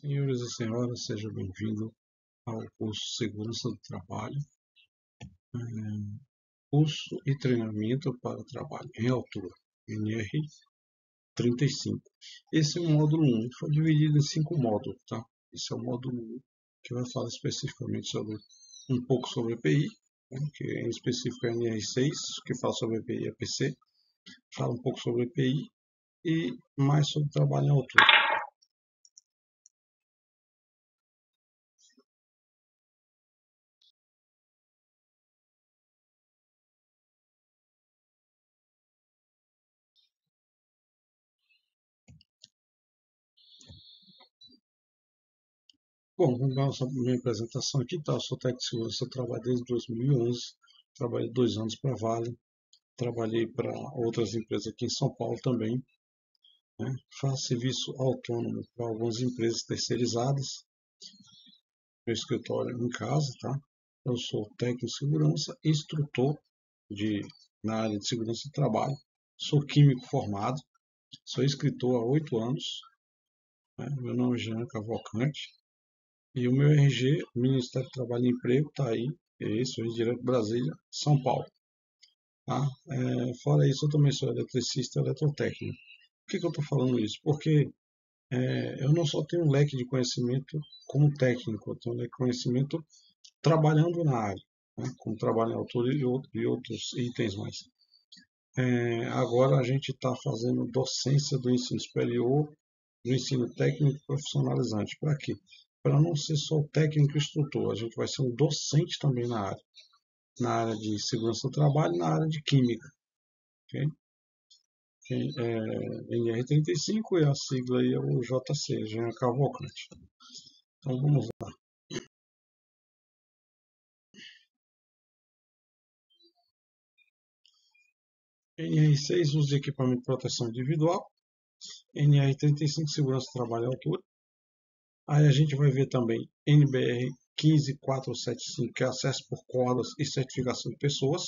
Senhoras e senhores, seja bem-vindo ao curso Segurança do Trabalho, curso e treinamento para trabalho em altura, NR35. Esse é o módulo 1, foi dividido em 5 módulos, tá? Esse é o módulo 1, que vai falar especificamente sobre um pouco sobre EPI, né, que em específico é NR6, que fala sobre EPI e APC, fala um pouco sobre EPI e mais sobre trabalho em altura. Bom, vamos dar essa minha apresentação aqui, tá? Eu sou técnico de segurança, eu trabalho desde 2011, trabalhei 2 anos para a Vale, trabalhei para outras empresas aqui em São Paulo também, né? Faço serviço autônomo para algumas empresas terceirizadas, meu escritório em casa, tá? Eu sou técnico de segurança, instrutor na área de segurança do trabalho, sou químico formado, sou escritor há 8 anos, né? Meu nome é Jean Cavalcante, e o meu RG, o Ministério do Trabalho e Emprego, está aí, é isso, direto de Brasília, São Paulo. Tá? Fora isso, eu também sou eletricista e eletrotécnico. Por que eu estou falando isso? Porque eu não só tenho um leque de conhecimento como técnico, eu tenho um leque de conhecimento trabalhando na área, né? Como trabalho em altura e outros itens mais. Agora a gente está fazendo docência do ensino superior, do ensino técnico profissionalizante. Para quê? Para não ser só o técnico instrutor, a gente vai ser um docente também na área de segurança do trabalho e na área de química. Okay? NR35 e a sigla aí é o JC, Jean Cavalcante. Então vamos lá. NR6, uso de equipamento de proteção individual. NR35, segurança do trabalho à altura. Aí a gente vai ver também NBR 15475, que é acesso por cordas e certificação de pessoas.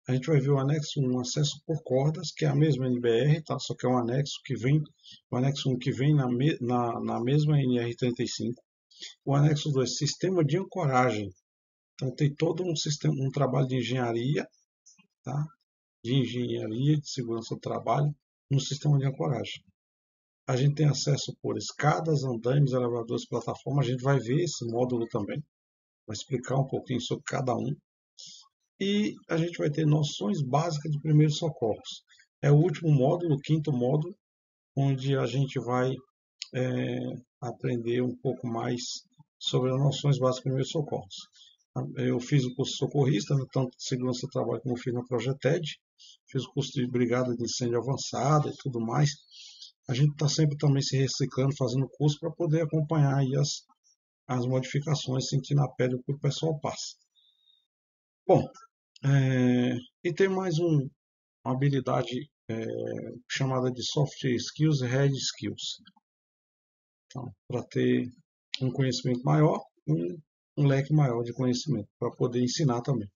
A gente vai ver o anexo 1, acesso por cordas, que é a mesma NBR, tá? Só que é um anexo que vem, o anexo 1 que vem na mesma NR35. O anexo 2, sistema de ancoragem. Então tem todo um trabalho de engenharia, tá? De engenharia de segurança do trabalho no sistema de ancoragem. A gente tem acesso por escadas, andaimes, elevadores, plataformas. A gente vai ver esse módulo também, vai explicar um pouquinho sobre cada um. E a gente vai ter noções básicas de primeiros socorros. É o último módulo, o quinto módulo, onde a gente vai aprender um pouco mais sobre as noções básicas de primeiros socorros. Eu fiz o curso socorrista, tanto de segurança do trabalho como fiz na Projeted, fiz o curso de brigada de incêndio avançada e tudo mais. A gente está sempre também se reciclando, fazendo curso para poder acompanhar aí as modificações, sentir na pele o que o pessoal passa. Bom, e tem mais uma habilidade chamada de soft skills e hard skills. Então, para ter um conhecimento maior, um leque maior de conhecimento, para poder ensinar também.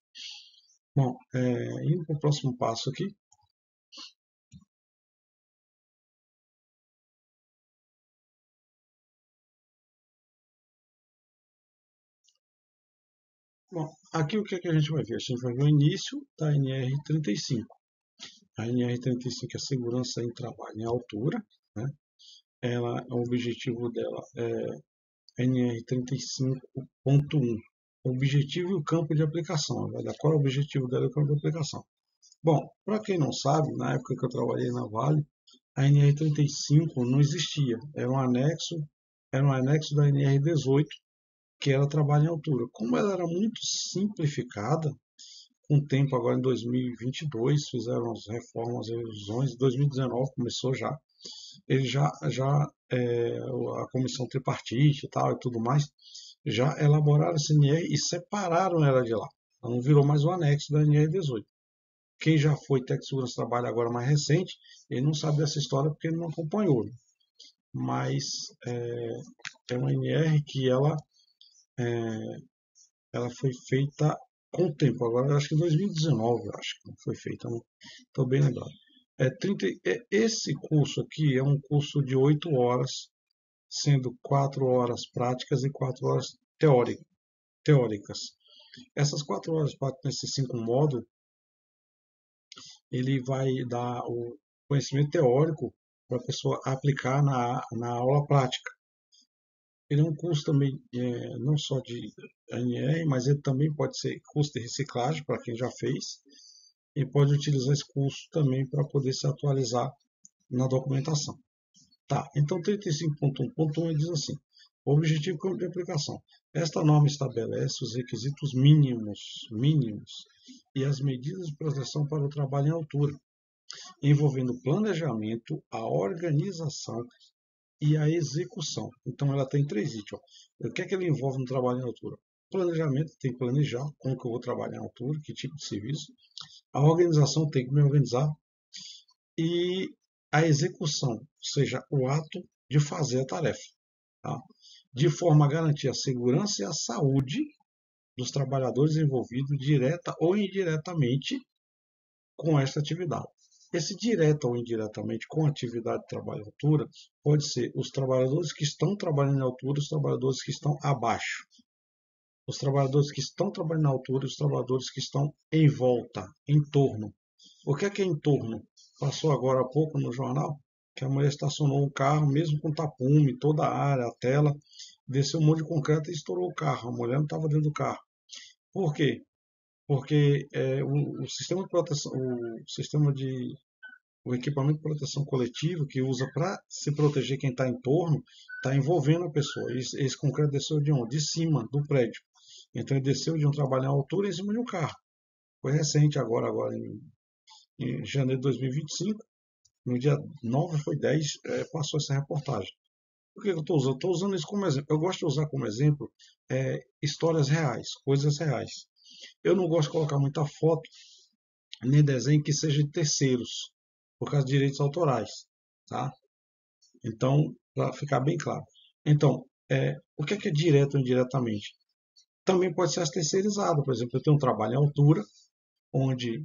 Bom, indo para o próximo passo aqui. Bom, aqui o que a gente vai ver? A gente vai ver o início da NR35. A NR35 é a segurança em trabalho em altura, né? O objetivo dela é NR35.1. O objetivo e o campo de aplicação. Qual é o objetivo dela e o campo de aplicação? Bom, para quem não sabe, na época que eu trabalhei na Vale, a NR35 não existia. Era um anexo da NR18, que era trabalho em altura. Como ela era muito simplificada, com o tempo agora em 2022, fizeram as reformas e revisões, em 2019 começou já, ele a comissão tripartite e tal e tudo mais, já elaboraram essa NR e separaram ela de lá. Ela não virou mais um anexo da NR18. Quem já foi técnico de segurança do trabalho agora mais recente, ele não sabe dessa história porque ele não acompanhou. Né? Mas é uma NR que ela foi feita com o tempo. Agora, eu acho que em 2019, acho que foi feita. Não estou bem lembrado. Esse curso aqui é um curso de 8 horas, sendo 4 horas práticas e 4 horas teóricas. Essas 4 horas práticas nesses 5 módulos, ele vai dar o conhecimento teórico para a pessoa aplicar na aula prática. Ele é um curso também, não só de ANR, mas ele também pode ser curso de reciclagem para quem já fez, e pode utilizar esse curso também para poder se atualizar na documentação. Tá, então 35.1.1 ele diz assim: o objetivo e campo de aplicação. Esta norma estabelece os requisitos mínimos e as medidas de proteção para o trabalho em altura, envolvendo o planejamento, a organização e a execução. Então ela tem 3 itens. Ó. O que é que ele envolve no trabalho em altura? Planejamento, tem que planejar como que eu vou trabalhar em altura, que tipo de serviço. A organização, tem que me organizar. E a execução, ou seja, o ato de fazer a tarefa. Tá? De forma a garantir a segurança e a saúde dos trabalhadores envolvidos, direta ou indiretamente, com esta atividade. Esse direta ou indiretamente com a atividade de trabalho em altura pode ser os trabalhadores que estão trabalhando em altura, os trabalhadores que estão abaixo. Os trabalhadores que estão trabalhando na altura e os trabalhadores que estão em volta, em torno. O que é em torno? Passou agora há pouco no jornal que a mulher estacionou um carro, mesmo com tapume, toda a área, a tela, desceu um monte de concreto e estourou o carro. A mulher não estava dentro do carro. Por quê? Porque o sistema de proteção, o equipamento de proteção coletiva que usa para se proteger quem está em torno, está envolvendo a pessoa. Esse concreto desceu de onde? De cima do prédio. Então ele desceu de um trabalho à altura em cima de um carro. Foi recente agora em janeiro de 2025, no dia 9 foi 10, passou essa reportagem. Por que eu estou usando? Estou usando isso como exemplo. Eu gosto de usar como exemplo histórias reais, coisas reais. Eu não gosto de colocar muita foto nem desenho que seja de terceiros, por causa de direitos autorais. Tá? Então, para ficar bem claro. Então, o que é direto ou indiretamente? Também pode ser terceirizado. Por exemplo, eu tenho um trabalho em altura, onde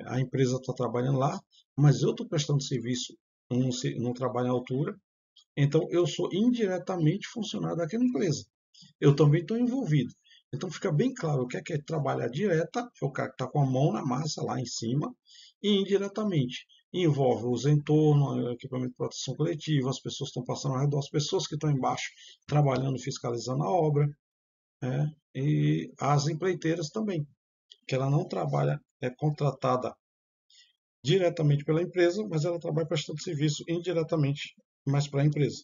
a empresa está trabalhando lá, mas eu estou prestando serviço num trabalho em altura, então eu sou indiretamente funcionário daquela empresa. Eu também estou envolvido. Então fica bem claro o que é trabalhar direta, é o cara que está com a mão na massa lá em cima, e indiretamente envolve os entornos, o equipamento de proteção coletiva, as pessoas que estão passando ao redor, as pessoas que estão embaixo trabalhando, fiscalizando a obra, e as empreiteiras também, que ela não trabalha, é contratada diretamente pela empresa, mas ela trabalha prestando serviço indiretamente, mas para a empresa.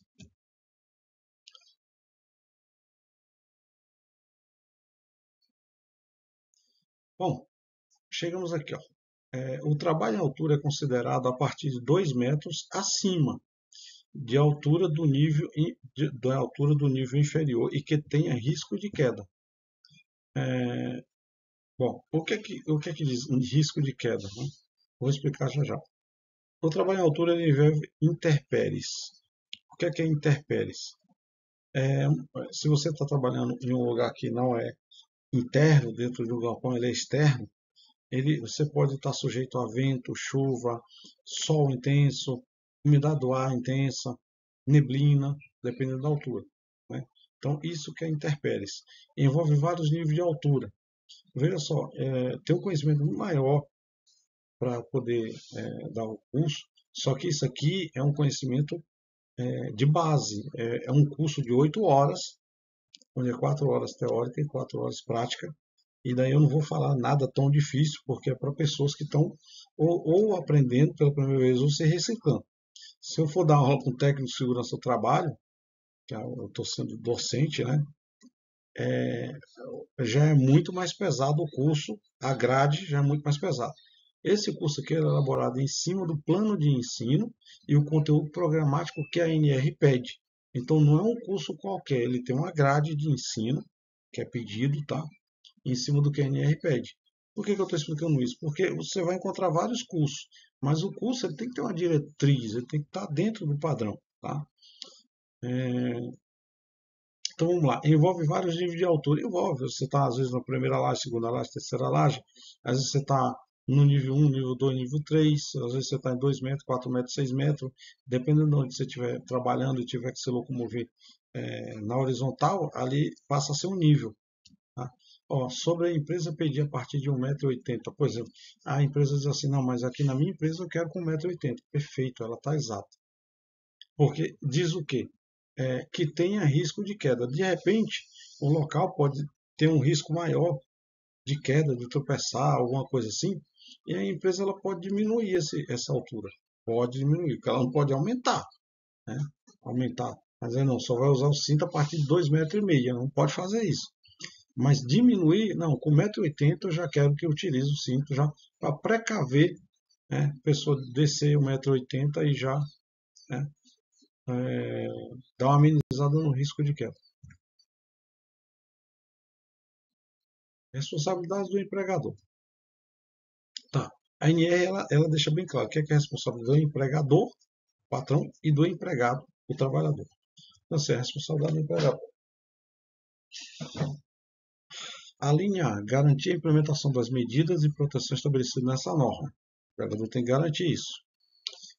Bom, chegamos aqui. Ó. O trabalho em altura é considerado a partir de 2 metros acima de altura do nível, da altura do nível inferior e que tenha risco de queda. Bom, o que diz risco de queda? Né? Vou explicar já já. O trabalho em altura ele envolve intempéries. O que é intempéries? Se você está trabalhando em um lugar que não é interno, dentro do galpão, ele é externo, você pode estar sujeito a vento, chuva, sol intenso, umidade do ar intensa, neblina, dependendo da altura. Né? Então, isso que é intempéries. Envolve vários níveis de altura. Veja só, tem um conhecimento muito maior para poder dar o curso, só que isso aqui é um conhecimento de base. É um curso de 8 horas, onde é 4 horas teórica e 4 horas prática. E daí eu não vou falar nada tão difícil, porque é para pessoas que estão ou aprendendo pela primeira vez ou se reciclando. Se eu for dar aula com técnico de segurança do trabalho, que eu estou sendo docente, né? Já é muito mais pesado o curso, a grade já é muito mais pesada. Esse curso aqui é elaborado em cima do plano de ensino e o conteúdo programático que a ANR pede. Então não é um curso qualquer, ele tem uma grade de ensino, que é pedido, tá? Em cima do que a ANR pede. Por que eu estou explicando isso? Porque você vai encontrar vários cursos, mas o curso ele tem que ter uma diretriz, ele tem que estar dentro do padrão, tá? Então vamos lá, envolve vários níveis de altura. Envolve, você está às vezes na primeira laje, segunda laje, terceira laje, às vezes você está no nível 1, nível 2, nível 3. Às vezes você está em 2 metros, 4 metros, 6 metros, dependendo de onde você estiver trabalhando e tiver que se locomover na horizontal, ali passa a ser um nível. Tá? Ó, sobre a empresa pedir a partir de 1,80 m, por exemplo, a empresa diz assim, não, mas aqui na minha empresa eu quero com 1,80 m. Perfeito, ela está exata. Porque diz o quê? Que tenha risco de queda. De repente, o local pode ter um risco maior de queda, de tropeçar, alguma coisa assim, e a empresa ela pode diminuir essa altura. Pode diminuir, porque ela não pode aumentar, né? Aumentar. Mas não, só vai usar o cinto a partir de 2,5 m, não pode fazer isso. Mas diminuir, não, com 1,80 m eu já quero que utilize o cinto já para precaver, né? A pessoa descer 1,80 m e já, né, dar uma amenizada no risco de queda. Responsabilidade do empregador. Tá. A NR ela deixa bem claro que é responsabilidade do empregador, patrão, e do empregado, o trabalhador. Então, assim, é a responsabilidade do empregador. A linha A, garantir a implementação das medidas de proteção estabelecidas nessa norma. O empregador tem que garantir isso.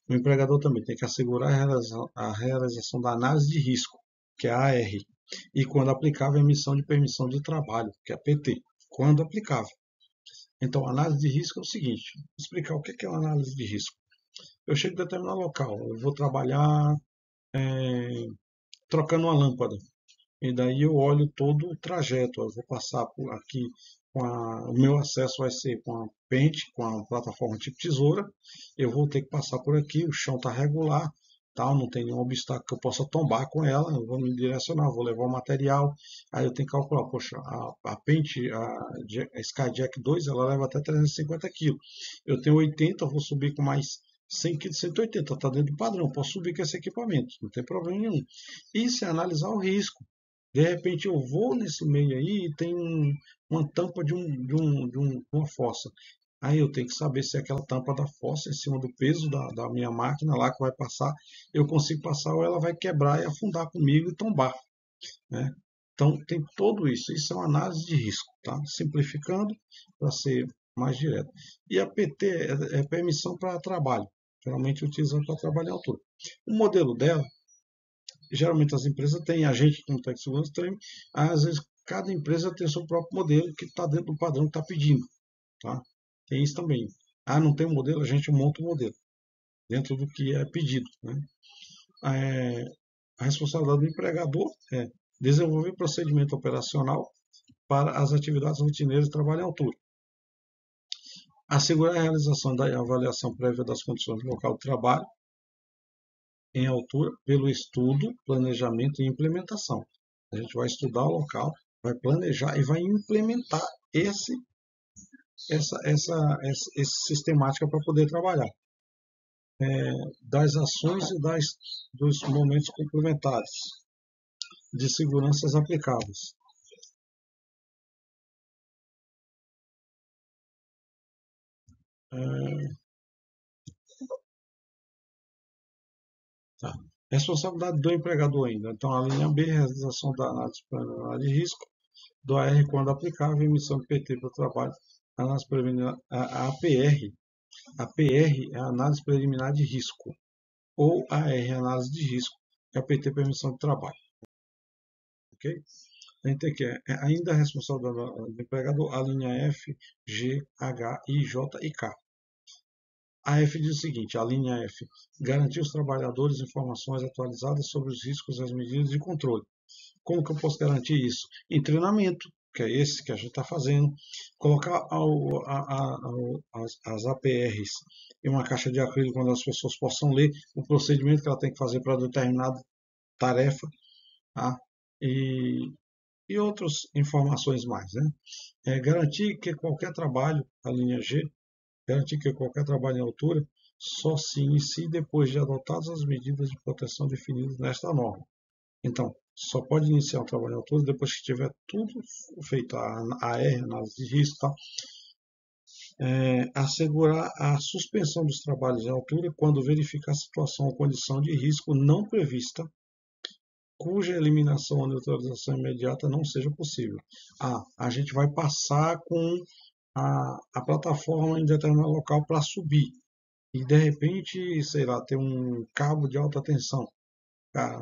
O empregador também tem que assegurar a realização da análise de risco, que é a AR, e, quando aplicável, a emissão de permissão de trabalho, que é a PT, quando aplicável. Então, a análise de risco é o seguinte: vou explicar o que é uma análise de risco. Eu chego em determinado local, eu vou trabalhar trocando uma lâmpada. E daí eu olho todo o trajeto. Eu vou passar por aqui o meu acesso vai ser com a pente, com a plataforma tipo tesoura. Eu vou ter que passar por aqui, o chão está regular, tal, não tem nenhum obstáculo que eu possa tombar com ela. Eu vou me direcionar, vou levar o material. Aí eu tenho que calcular, poxa, a pente, a Skyjack 2, ela leva até 350 kg. Eu tenho 80, eu vou subir com mais 100 kg, 180, está dentro do padrão. Posso subir com esse equipamento, não tem problema nenhum. Isso é analisar o risco. De repente eu vou nesse meio aí e tem uma tampa de uma fossa. Aí eu tenho que saber se aquela tampa da fossa, em cima do peso da minha máquina lá que vai passar, eu consigo passar ou ela vai quebrar e afundar comigo e tombar, né? Então tem tudo isso. Isso é uma análise de risco, tá? Simplificando para ser mais direto. E a PT é permissão para trabalho. Geralmente utilizam para trabalhar à altura. O modelo dela, geralmente as empresas têm agente como técnico de segurança, tem, às vezes cada empresa tem o seu próprio modelo que está dentro do padrão que está pedindo, tá? Tem isso também. Ah, não tem um modelo, a gente monta um modelo dentro do que é pedido, né? É, a responsabilidade do empregador é desenvolver procedimento operacional para as atividades rotineiras de trabalho em altura, assegurar a realização da avaliação prévia das condições do local de trabalho em altura pelo estudo, planejamento e implementação. A gente vai estudar o local, vai planejar e vai implementar essa sistemática para poder trabalhar. Das ações e dos momentos complementares de seguranças aplicáveis. Tá. Responsabilidade do empregador ainda. Então, a linha B, realização da análise preliminar de risco, do AR quando aplicável, emissão de PT para o trabalho, análise preliminar, a APR. A PR é a análise preliminar de risco, ou AR é a análise de risco, e a PT é permissão de trabalho. Ok? A gente tem que ainda é responsável do empregador, a linha F, G, H, I, J e K. A F diz o seguinte, a linha F, garantir aos trabalhadores informações atualizadas sobre os riscos e as medidas de controle. Como que eu posso garantir isso? Em treinamento, que é esse que a gente está fazendo, colocar as APRs em uma caixa de acrílico onde as pessoas possam ler o procedimento que ela tem que fazer para determinada tarefa, tá? E outras informações mais, né? Garantir que qualquer trabalho, a linha G, garantir que qualquer trabalho em altura só se inicie depois de adotadas as medidas de proteção definidas nesta norma. Então, só pode iniciar um trabalho em altura depois que tiver tudo feito, a AR, análise de risco, tá? Assegurar a suspensão dos trabalhos em altura quando verificar a situação ou condição de risco não prevista, cuja eliminação ou neutralização imediata não seja possível. A gente vai passar com a plataforma em determinado local para subir. E de repente, sei lá, tem um cabo de alta tensão. Cara,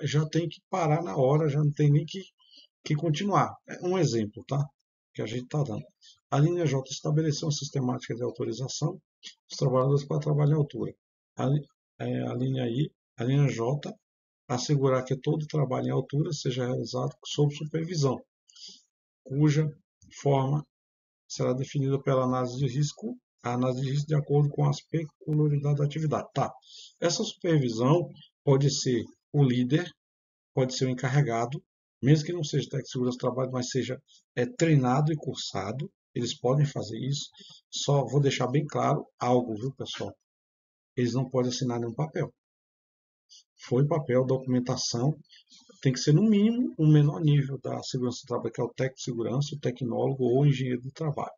já tem que parar na hora, já não tem nem que continuar. É um exemplo, tá? Que a gente está dando. A linha J estabeleceu uma sistemática de autorização dos trabalhadores para trabalhar em altura. A, a linha I, a linha J, assegurar que todo trabalho em altura seja realizado sob supervisão, cuja forma será definida pela análise de risco, a análise de risco de acordo com as peculiaridades da atividade. Tá. Essa supervisão pode ser o líder, pode ser o encarregado, mesmo que não seja técnico de segurança do trabalho, mas seja treinado e cursado, eles podem fazer isso. Só vou deixar bem claro algo, viu, pessoal? Eles não podem assinar nenhum papel. Foi papel, documentação, tem que ser no mínimo o menor nível da segurança do trabalho, que é o técnico de segurança, o tecnólogo ou o engenheiro do trabalho.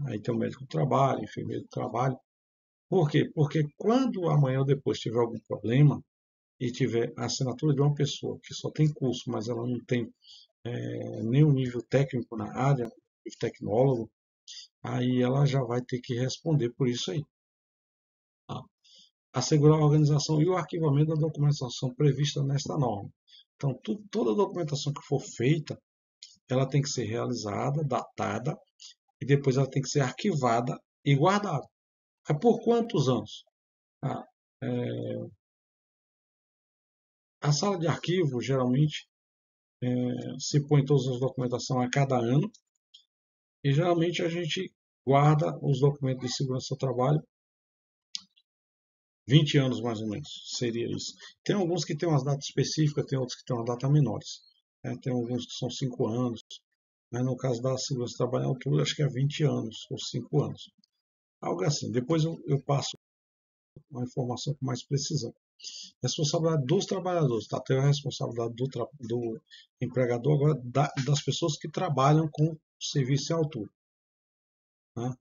Aí tem o médico do trabalho, enfermeiro do trabalho. Por quê? Porque quando amanhã ou depois tiver algum problema e tiver a assinatura de uma pessoa que só tem curso, mas ela não tem nenhum nível técnico na área, tecnólogo, aí ela já vai ter que responder por isso aí. Tá? Assegurar a organização e o arquivamento da documentação prevista nesta norma. Então, toda a documentação que for feita, ela tem que ser realizada, datada, e depois ela tem que ser arquivada e guardada. Por quantos anos? Ah, a sala de arquivo, geralmente, se põe todas as documentações a cada ano, e geralmente a gente guarda os documentos de segurança do trabalho 20 anos mais ou menos, seria isso. Tem alguns que têm umas datas específicas, tem outros que têm uma data menores. Tem alguns que são 5 anos, mas no caso da segurança do trabalho à altura, acho que é 20 anos ou 5 anos. Algo assim. Depois eu passo uma informação com mais precisão. Responsabilidade dos trabalhadores, tá? Tem a responsabilidade do empregador, agora das pessoas que trabalham com serviço em altura. Né?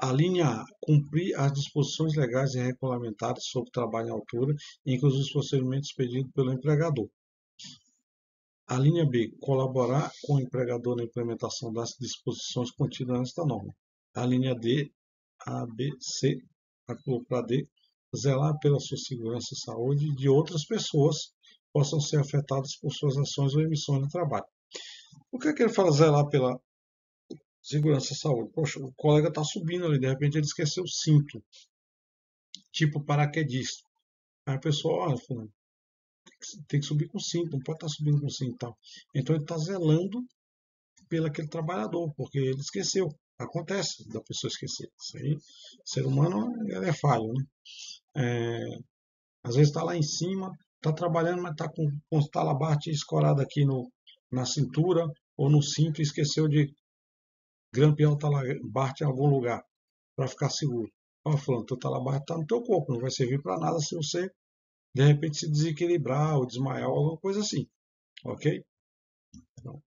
A linha A, cumprir as disposições legais e regulamentares sobre trabalho em altura, inclusive os procedimentos pedidos pelo empregador. A linha B, colaborar com o empregador na implementação das disposições contidas nesta norma. A linha D, A, B, C, para D, zelar pela sua segurança e saúde e de outras pessoas possam ser afetadas por suas ações ou emissões no trabalho. O que é que ele fala zelar pela segurança e saúde? Poxa, o colega está subindo ali, de repente ele esqueceu o cinto, tipo paraquedista. Aí a pessoa, olha, tem que subir com cinto, não pode estar subindo com cinto e tal. Então ele está zelando pelo aquele trabalhador, porque ele esqueceu. Acontece da pessoa esquecer. Isso aí, o ser humano ele é falho, né? Às vezes está lá em cima, está trabalhando, mas está com o talabarte escorado aqui na cintura ou no cinto e esqueceu de grampear o talabarte em algum lugar para ficar seguro. Ó, falando, teu talabarte está no teu corpo, não vai servir para nada se você de repente se desequilibrar ou desmaiar ou alguma coisa assim, ok? Então,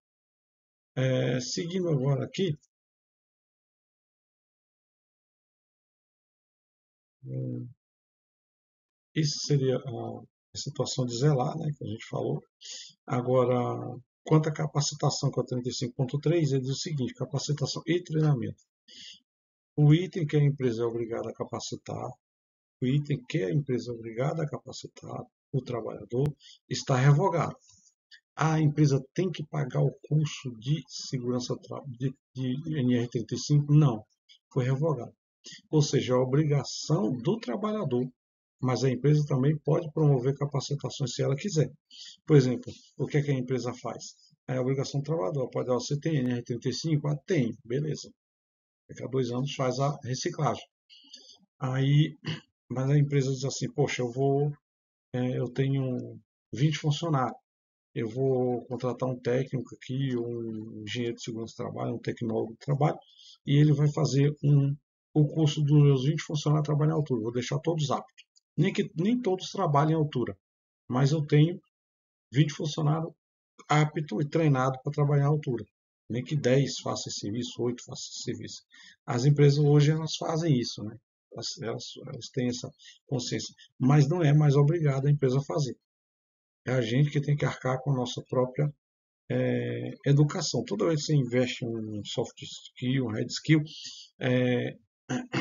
seguindo agora aqui, isso seria a situação de zelar, né, que a gente falou. Agora, quanto à capacitação, que é o 35.3, ele diz o seguinte: capacitação e treinamento. O item que a empresa é obrigada a capacitar, o item que a empresa é obrigada a capacitar o trabalhador está revogado. A empresa tem que pagar o curso de segurança de NR35? Não, foi revogado. Ou seja, é a obrigação do trabalhador, mas a empresa também pode promover capacitações se ela quiser. Por exemplo, o que, é que a empresa faz? É a obrigação do trabalhador. Pode dar, você tem NR35? Ah, tem, beleza. Daqui a 2 anos faz a reciclagem. Aí, mas a empresa diz assim, poxa, eu tenho 20 funcionários. Eu vou contratar um técnico aqui, um engenheiro de segurança do trabalho, um tecnólogo de trabalho, e ele vai fazer o curso dos meus 20 funcionários trabalhar em altura. Vou deixar todos aptos. Nem todos trabalham em altura, mas eu tenho 20 funcionários aptos e treinados para trabalhar em altura. Nem que 10 façam esse serviço, 8 façam esse serviço. As empresas hoje elas fazem isso, né? Elas têm essa consciência, mas não é mais obrigada a empresa a fazer. É a gente que tem que arcar com a nossa própria Educação. Toda vez que você investe em um soft skill, um hard skill, é,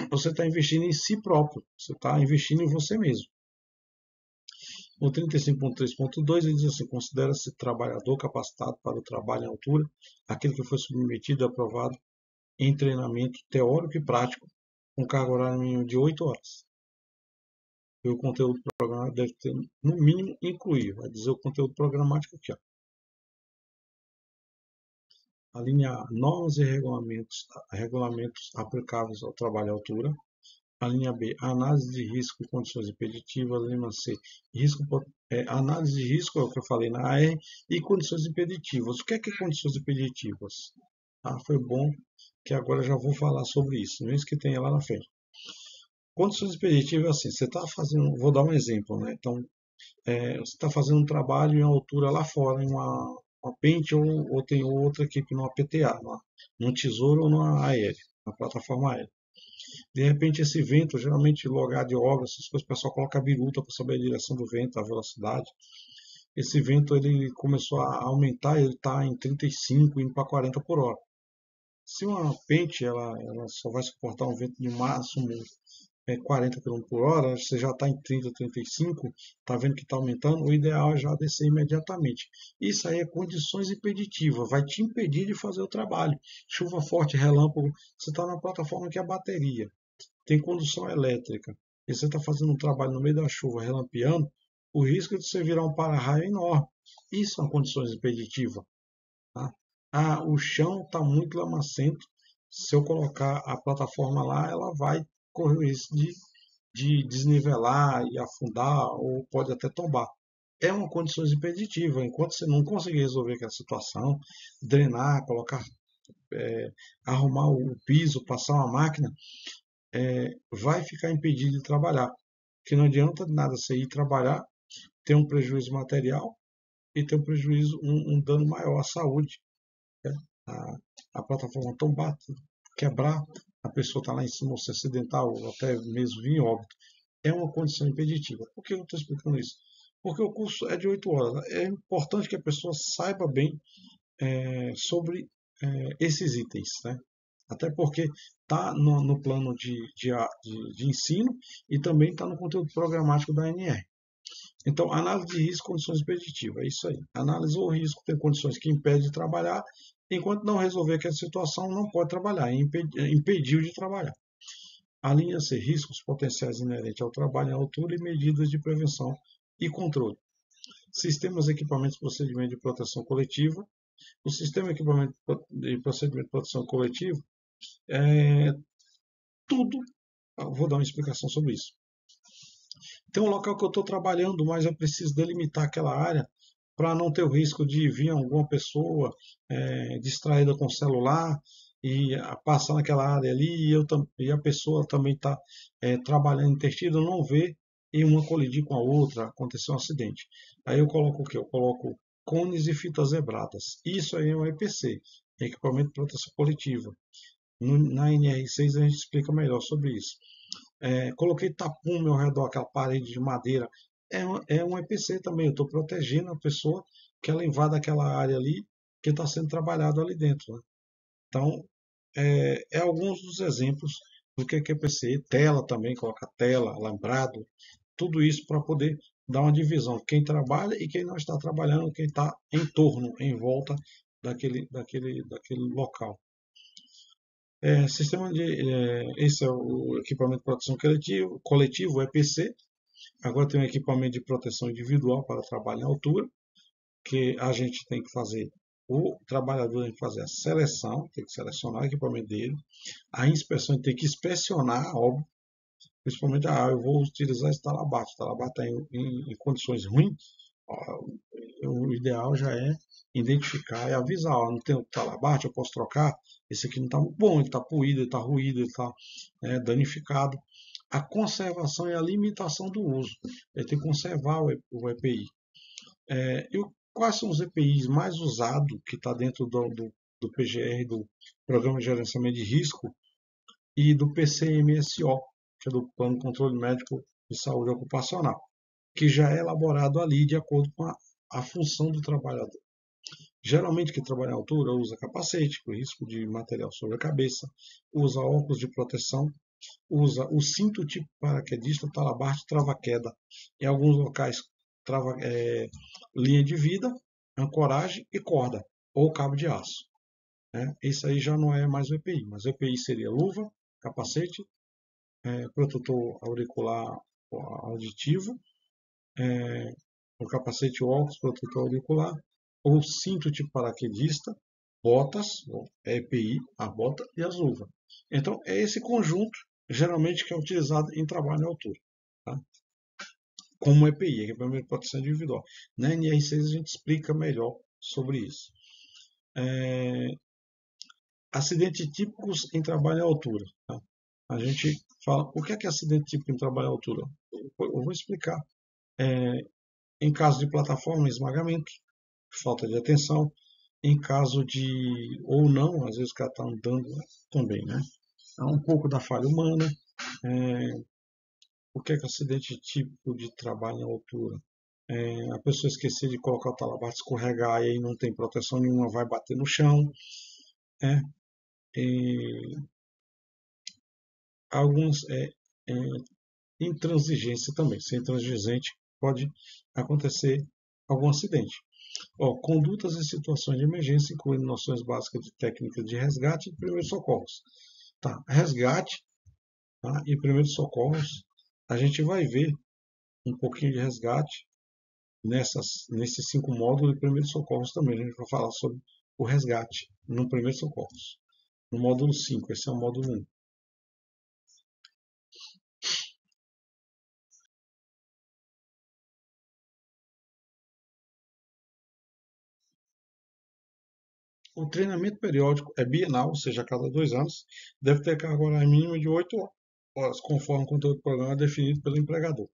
você está investindo em si próprio, você está investindo em você mesmo. O 35.3.2 ele diz assim: considera-se trabalhador capacitado para o trabalho em altura aquele que foi submetido e aprovado em treinamento teórico e prático, com carga horária mínima de 8 horas. E o conteúdo programático deve ter, no mínimo, incluir. Vai dizer o conteúdo programático aqui. Ó. A linha A, normas e regulamentos aplicáveis ao trabalho à altura. A linha B, análise de risco e condições impeditivas. A linha C, análise de risco, é o que eu falei na AR, e condições impeditivas. O que é condições impeditivas? Foi bom que agora já vou falar sobre isso, mesmo que tenha lá na frente. Condições impeditivas, assim, você está fazendo, vou dar um exemplo, né? Então, você está fazendo um trabalho em altura lá fora, em uma pente ou tem outra equipe numa PTA, num tesouro ou numa aérea, na plataforma aérea. De repente, esse vento, geralmente lugar de obra, essas coisas, o pessoal coloca a biruta para saber a direção do vento, a velocidade. Esse vento ele começou a aumentar, ele está em 35, indo para 40 por hora. Se uma pente ela só vai suportar um vento de máximo 40 km por hora, você já está em 30, 35, está vendo que está aumentando, o ideal é já descer imediatamente. Isso aí é condições impeditivas, vai te impedir de fazer o trabalho. Chuva forte, relâmpago, você está na plataforma que é a bateria, tem condução elétrica, e você está fazendo um trabalho no meio da chuva, relampeando, o risco de você virar um para-raio é enorme. Isso são condições impeditivas. Tá? O chão está muito lamacento, se eu colocar a plataforma lá, ela vai correr o risco de desnivelar e afundar, ou pode até tombar. É uma condição impeditiva. Enquanto você não conseguir resolver aquela situação, drenar, colocar, arrumar o piso, passar uma máquina, vai ficar impedido de trabalhar. Porque não adianta nada você ir trabalhar, ter um prejuízo material e ter um prejuízo, um dano maior à saúde. Né? A plataforma tombar, quebrar, a pessoa está lá em cima, ou se acidentar, ou até mesmo vir em óbito. É uma condição impeditiva. Por que eu estou explicando isso? Porque o curso é de 8 horas. É importante que a pessoa saiba bem sobre esses itens. Né? Até porque está no plano de ensino e também está no conteúdo programático da ANR. Então, análise de risco, condições impeditivas, é isso aí. Analisou o risco, tem condições que impedem de trabalhar, enquanto não resolver aquela situação, não pode trabalhar, impediu de trabalhar. A linha C, riscos potenciais inerentes ao trabalho em altura e medidas de prevenção e controle. Sistemas, equipamentos, procedimentos de proteção coletiva. O sistema de equipamento de procedimento de proteção coletiva é tudo. Vou dar uma explicação sobre isso. Tem um local que eu estou trabalhando, mas eu preciso delimitar aquela área para não ter o risco de vir alguma pessoa distraída com o celular e passar naquela área ali e a pessoa também está trabalhando intertida, não vê e uma colidir com a outra, acontecer um acidente. Aí eu coloco o quê? Eu coloco cones e fitas zebradas. Isso aí é um EPC, equipamento de proteção coletiva. Na NR6 a gente explica melhor sobre isso. Coloquei tapume ao redor, aquela parede de madeira. É um EPC também. Eu estou protegendo a pessoa que ela invada aquela área ali que está sendo trabalhado ali dentro. Né? Então, alguns dos exemplos do que é EPC. Tela também, coloca tela, alambrado, tudo isso para poder dar uma divisão. Quem trabalha e quem não está trabalhando, quem está em torno, em volta daquele local. Esse é o equipamento de proteção coletivo, o EPC. Agora tem um equipamento de proteção individual para trabalho em altura, que a gente tem que fazer, o trabalhador tem que fazer a seleção, tem que selecionar o equipamento dele, a inspeção tem que inspecionar, óbvio, principalmente, eu vou utilizar esse talabarte, o talabarte está em condições ruins, o ideal já é identificar e avisar, não tem o talabarte, eu posso trocar, esse aqui não está muito bom, ele está poído, ele está ruído, ele está danificado. A conservação e a limitação do uso, ele tem que conservar o EPI. Quais são os EPIs mais usados que está dentro do PGR, do Programa de Gerenciamento de Risco, e do PCMSO, que é do Plano de Controle Médico de Saúde Ocupacional, que já é elaborado ali de acordo com a função do trabalhador. Geralmente quem trabalha em altura usa capacete, por risco de material sobre a cabeça, usa óculos de proteção, usa o cinto tipo paraquedista, talabarte, trava-queda. Em alguns locais, linha de vida, ancoragem e corda, ou cabo de aço. Né? Isso aí já não é mais o EPI, mas o EPI seria luva, capacete, protetor auricular auditivo, o capacete, o óculos, protetor auricular, ou cinto tipo paraquedista, botas, EPI, a bota e as luvas. Então, é esse conjunto, geralmente, que é utilizado em trabalho em altura. Tá? Como EPI, equipamento de proteção individual. Na NR6 a gente explica melhor sobre isso. Acidentes típicos em trabalho em altura. Tá? A gente fala, o que é acidente típico em trabalho em altura? Eu vou explicar. Em caso de plataforma, esmagamento, falta de atenção. Em caso de, ou não, às vezes o cara está andando também, né? Há um pouco da falha humana. O que é acidente típico de trabalho em altura? A pessoa esquecer de colocar o talabarte, escorregar e aí não tem proteção nenhuma, vai bater no chão. E alguns intransigência também. Sem intransigente pode acontecer algum acidente. Condutas em situações de emergência, incluindo noções básicas de técnicas de resgate e primeiros socorros. Tá, resgate, tá, e primeiros socorros, a gente vai ver um pouquinho de resgate nesses 5 módulos de primeiros socorros também. A gente vai falar sobre o resgate no primeiros socorros. No módulo 5, esse é o módulo 1. O treinamento periódico é bienal, ou seja, a cada 2 anos, deve ter carga horária mínima de 8 horas, conforme o conteúdo do programa definido pelo empregador.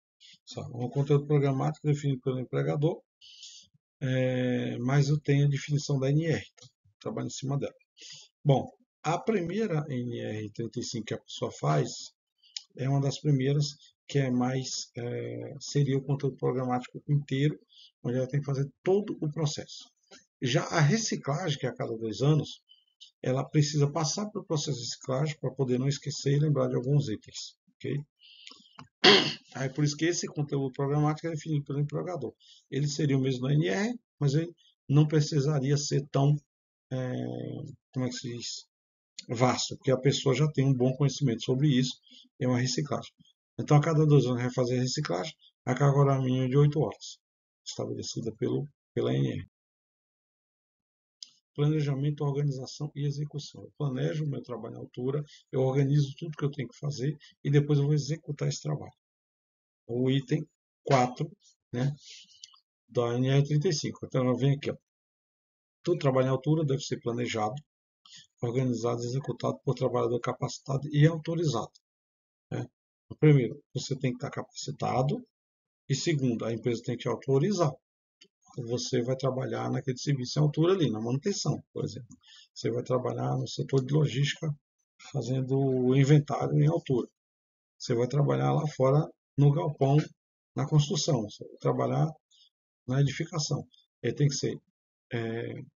Um conteúdo programático definido pelo empregador, mas eu tenho a definição da NR, tá? Trabalho em cima dela. Bom, a primeira NR35 que a pessoa faz é uma das primeiras que é mais, seria o conteúdo programático inteiro, onde ela tem que fazer todo o processo. Já a reciclagem, que é a cada 2 anos, ela precisa passar pelo processo de reciclagem para poder não esquecer e lembrar de alguns itens. Okay? Aí, por isso que esse conteúdo programático é definido pelo empregador. Ele seria o mesmo da NR, mas ele não precisaria ser tão, como é que se diz, vasto, porque a pessoa já tem um bom conhecimento sobre isso, é uma reciclagem. Então, a cada 2 anos vai fazer a reciclagem, a carga horária mínima de 8 horas, estabelecida pela NR. Planejamento, organização e execução. Eu planejo o meu trabalho à altura, eu organizo tudo que eu tenho que fazer e depois eu vou executar esse trabalho. O item 4, né, da NR35. Então, eu venho aqui. Ó. Todo trabalho à altura deve ser planejado, organizado e executado por trabalhador capacitado e autorizado. Né? Primeiro, você tem que estar capacitado e segundo, a empresa tem que te autorizar. Você vai trabalhar naquele serviço em altura ali, na manutenção, por exemplo. Você vai trabalhar no setor de logística fazendo o inventário em altura. Você vai trabalhar lá fora no galpão, na construção. Você vai trabalhar na edificação. Ele tem que ser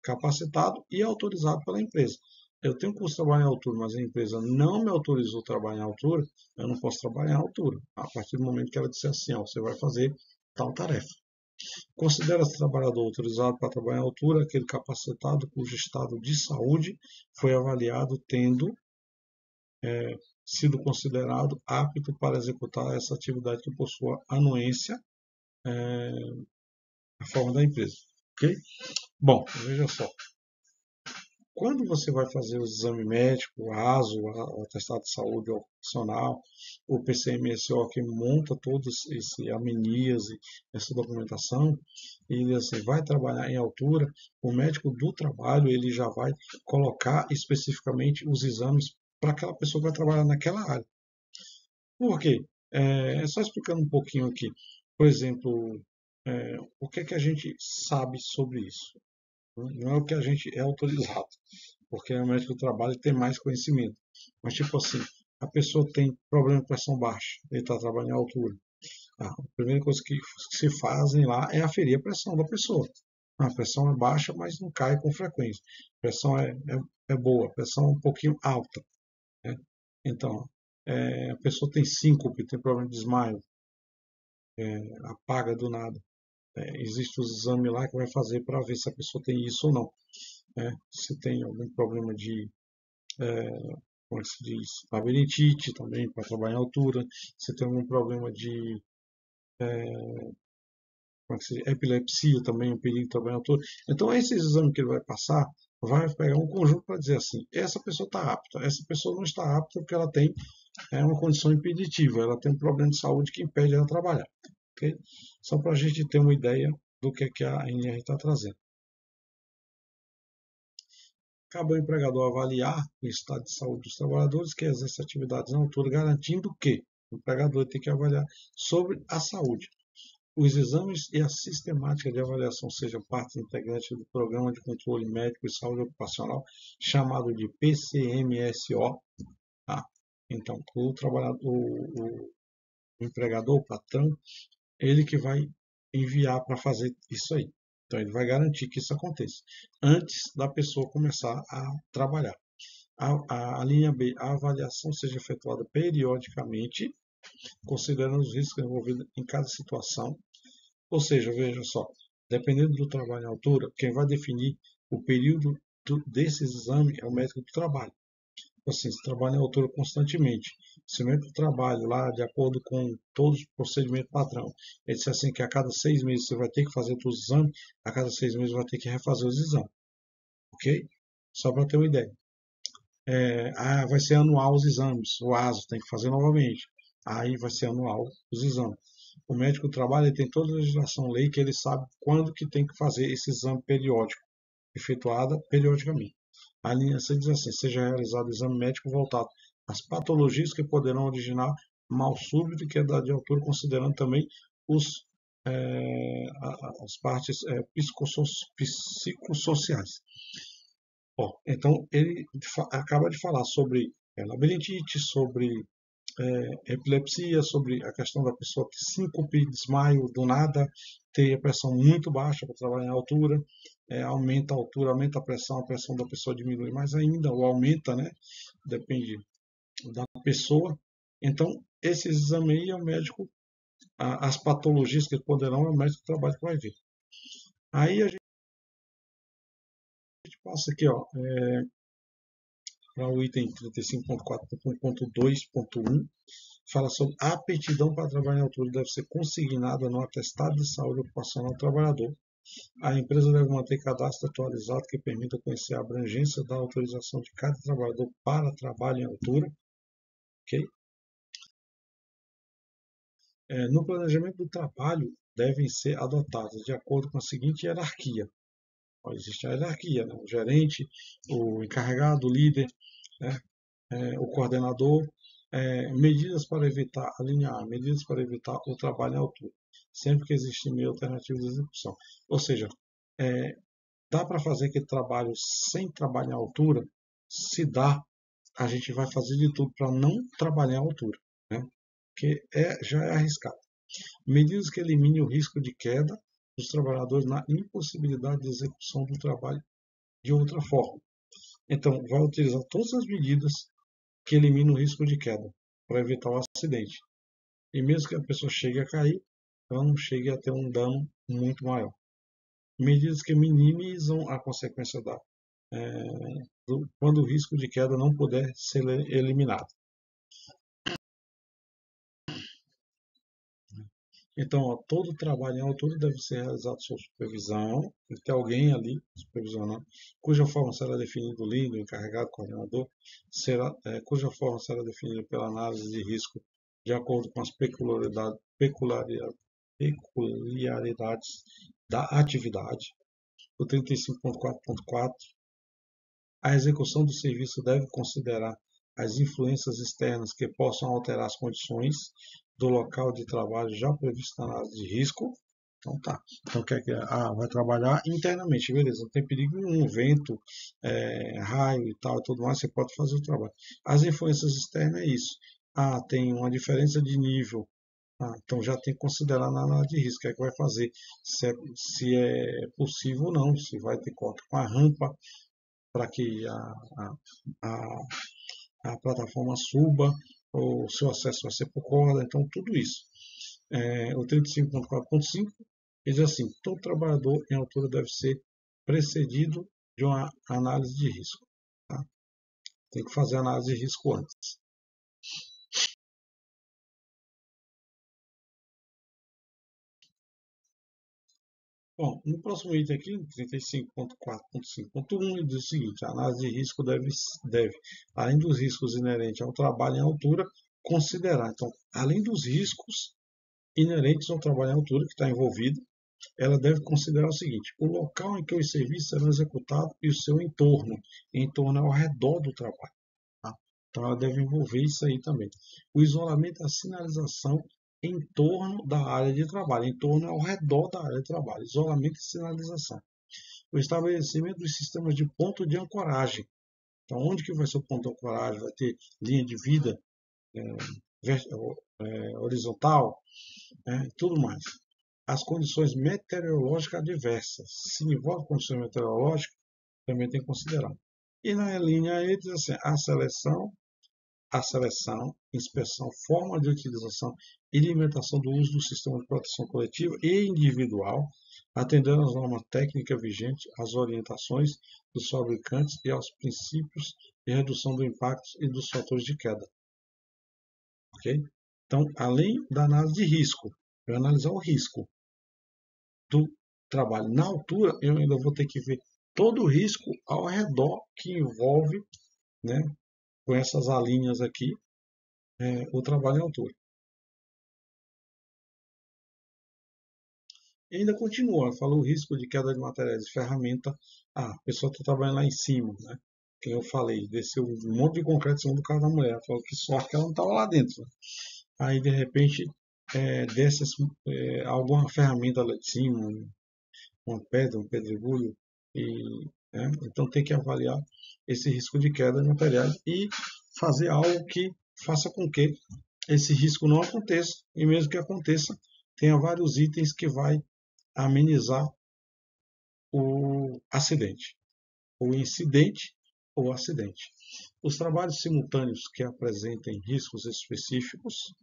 capacitado e autorizado pela empresa. Eu tenho curso de trabalho em altura, mas a empresa não me autorizou a trabalhar em altura, eu não posso trabalhar em altura. A partir do momento que ela disser assim, ó, você vai fazer tal tarefa. Considera-se trabalhador autorizado para trabalhar em altura aquele capacitado cujo estado de saúde foi avaliado tendo sido considerado apto para executar essa atividade que possua anuência na forma da empresa. Ok? Bom, veja só. Quando você vai fazer o exame médico, o ASO, o atestado de saúde ocupacional, o PCMSO que monta todos esse amnias e essa documentação, e assim, vai trabalhar em altura, o médico do trabalho ele já vai colocar especificamente os exames para aquela pessoa que vai trabalhar naquela área. Por quê? Só explicando um pouquinho aqui. Por exemplo, o que é que a gente sabe sobre isso? Não é o que a gente é autorizado, porque o médico do trabalho tem mais conhecimento. Mas, tipo assim, a pessoa tem problema de pressão baixa, ele está trabalhando em altura. A primeira coisa que se fazem lá é aferir a pressão da pessoa. A pressão é baixa, mas não cai com frequência. A pressão é boa, a pressão é um pouquinho alta, né? Então, a pessoa tem síncope, tem problema de desmaio, apaga do nada. Existe os exames lá que vai fazer para ver se a pessoa tem isso ou não, né? Se tem algum problema de, como é que se diz, labirintite também, para trabalhar em altura, se tem algum problema de, como é que se diz, epilepsia também, um perigo de trabalhar em altura. Então, esses exames que ele vai passar, vai pegar um conjunto para dizer assim, essa pessoa está apta, essa pessoa não está apta porque ela tem uma condição impeditiva, ela tem um problema de saúde que impede ela de trabalhar. Okay? Só para a gente ter uma ideia do que a NR está trazendo. Cabe ao empregador avaliar o estado de saúde dos trabalhadores que exercem atividades na altura, garantindo que o empregador tem que avaliar sobre a saúde. Os exames e a sistemática de avaliação sejam parte integrante do Programa de Controle Médico e Saúde Ocupacional, chamado de PCMSO. Tá? Então, o trabalhador, o empregador, o patrão, ele que vai enviar para fazer isso aí. Então, ele vai garantir que isso aconteça antes da pessoa começar a trabalhar. A linha B, a avaliação seja efetuada periodicamente, considerando os riscos envolvidos em cada situação. Ou seja, veja só, dependendo do trabalho em altura, quem vai definir o período desses exames é o médico do trabalho. Assim, se trabalha em altura constantemente, se o médico do trabalho lá, de acordo com todos os procedimentos padrão, ele disse assim que a cada 6 meses você vai ter que fazer todos os exames, a cada 6 meses vai ter que refazer os exames, ok? Só para ter uma ideia. Vai ser anual os exames, o ASO tem que fazer novamente, aí vai ser anual os exames. O médico do trabalho ele tem toda a legislação, lei, que ele sabe quando que tem que fazer esse exame periódico, efetuada periodicamente. A linha C diz assim, seja realizado exame médico voltado às patologias que poderão originar mal súbito e queda de altura, considerando também as partes psicossociais. Então, ele acaba de falar sobre labirintite, sobre epilepsia, sobre a questão da pessoa ter síncope, desmaio do nada, ter a pressão muito baixa para trabalhar em altura, aumenta a altura, aumenta a pressão da pessoa diminui mais ainda, ou aumenta, né? Depende da pessoa. Então, esses exames aí é o médico, as patologias que poderão, é o médico do trabalho que vai ver. Aí a gente passa aqui, para o item 35.4.2.1, fala sobre a aptidão para trabalhar em altura deve ser consignada no atestado de saúde ocupacional do trabalhador. A empresa deve manter cadastro atualizado que permita conhecer a abrangência da autorização de cada trabalhador para trabalho em altura. Okay? No planejamento do trabalho, devem ser adotadas de acordo com a seguinte hierarquia. Existe a hierarquia, né? O gerente, o encarregado, o líder, né? O coordenador, medidas para evitar, a linha A, medidas para evitar o trabalho em altura, sempre que existir meio alternativo de execução. Ou seja, dá para fazer aquele trabalho sem trabalhar em altura? Se dá, a gente vai fazer de tudo para não trabalhar em altura, né? Porque já é arriscado. Medidas que eliminem o risco de queda dos trabalhadores na impossibilidade de execução do trabalho de outra forma. Então, vai utilizar todas as medidas que eliminam o risco de queda para evitar o acidente. E mesmo que a pessoa chegue a cair, ela não chegue a ter um dano muito maior. Medidas que minimizam a consequência quando o risco de queda não puder ser eliminado. Então, todo trabalho em altura deve ser realizado sob supervisão, tem que ter alguém ali supervisionando, cuja forma será definida o líder, o encarregado, o coordenador, cuja forma será definida pela análise de risco de acordo com as peculiaridades da atividade. O 35.4.4, a execução do serviço deve considerar as influências externas que possam alterar as condições do local de trabalho já previsto na análise de risco. Então tá. Então vai trabalhar internamente, beleza? Não tem perigo nenhum, vento, raio e tal, tudo mais, você pode fazer o trabalho. As influências externas é isso. Tem uma diferença de nível Então já tem que considerar na análise de risco, o que é que vai fazer, se é possível ou não, se vai ter corte com a rampa para que a, a plataforma suba, ou se o acesso vai ser por corda, então tudo isso. O 35.4.5 diz assim: todo trabalhador em altura deve ser precedido de uma análise de risco. Tá? Tem que fazer a análise de risco antes. Bom, no próximo item aqui, 35.4.5.1, ele diz o seguinte: a análise de risco deve, além dos riscos inerentes ao trabalho em altura, considerar. Então, além dos riscos inerentes ao trabalho em altura que está envolvido, ela deve considerar o seguinte: o local em que os serviços serão executados e o seu entorno. Entorno é ao redor do trabalho. Tá? Então, ela deve envolver isso aí também. O isolamento e a sinalização em torno da área de trabalho. Em torno é ao redor da área de trabalho. Isolamento e sinalização. O estabelecimento dos sistemas de ponto de ancoragem. Então, onde que vai ser o ponto de ancoragem? Vai ter linha de vida horizontal, tudo mais. As condições meteorológicas adversas. Se envolve condições meteorológicas, também tem que considerar. E na linha E diz assim: a seleção, inspeção, forma de utilização e limitação do uso do sistema de proteção coletiva e individual, atendendo às normas técnicas vigentes, às orientações dos fabricantes e aos princípios de redução do impacto e dos fatores de queda. Ok? Então, além da análise de risco, eu vou analisar o risco do trabalho na altura, eu ainda vou ter que ver todo o risco ao redor que envolve, né, com essas alíneas aqui, o trabalho em altura. E ainda continua, falou o risco de queda de materiais de ferramenta. A pessoa está trabalhando lá em cima, né? Que eu falei, desceu um monte de concreto em cima do carro da mulher. Falou que sorte que ela não estava lá dentro. Né? Aí, de repente, desce alguma ferramenta lá de cima, uma pedra, um pedregulho, então tem que avaliar esse risco de queda de materiais e fazer algo que faça com que esse risco não aconteça, e mesmo que aconteça, tenha vários itens que vai amenizar o acidente, o incidente ou acidente. Os trabalhos simultâneos que apresentem riscos específicos,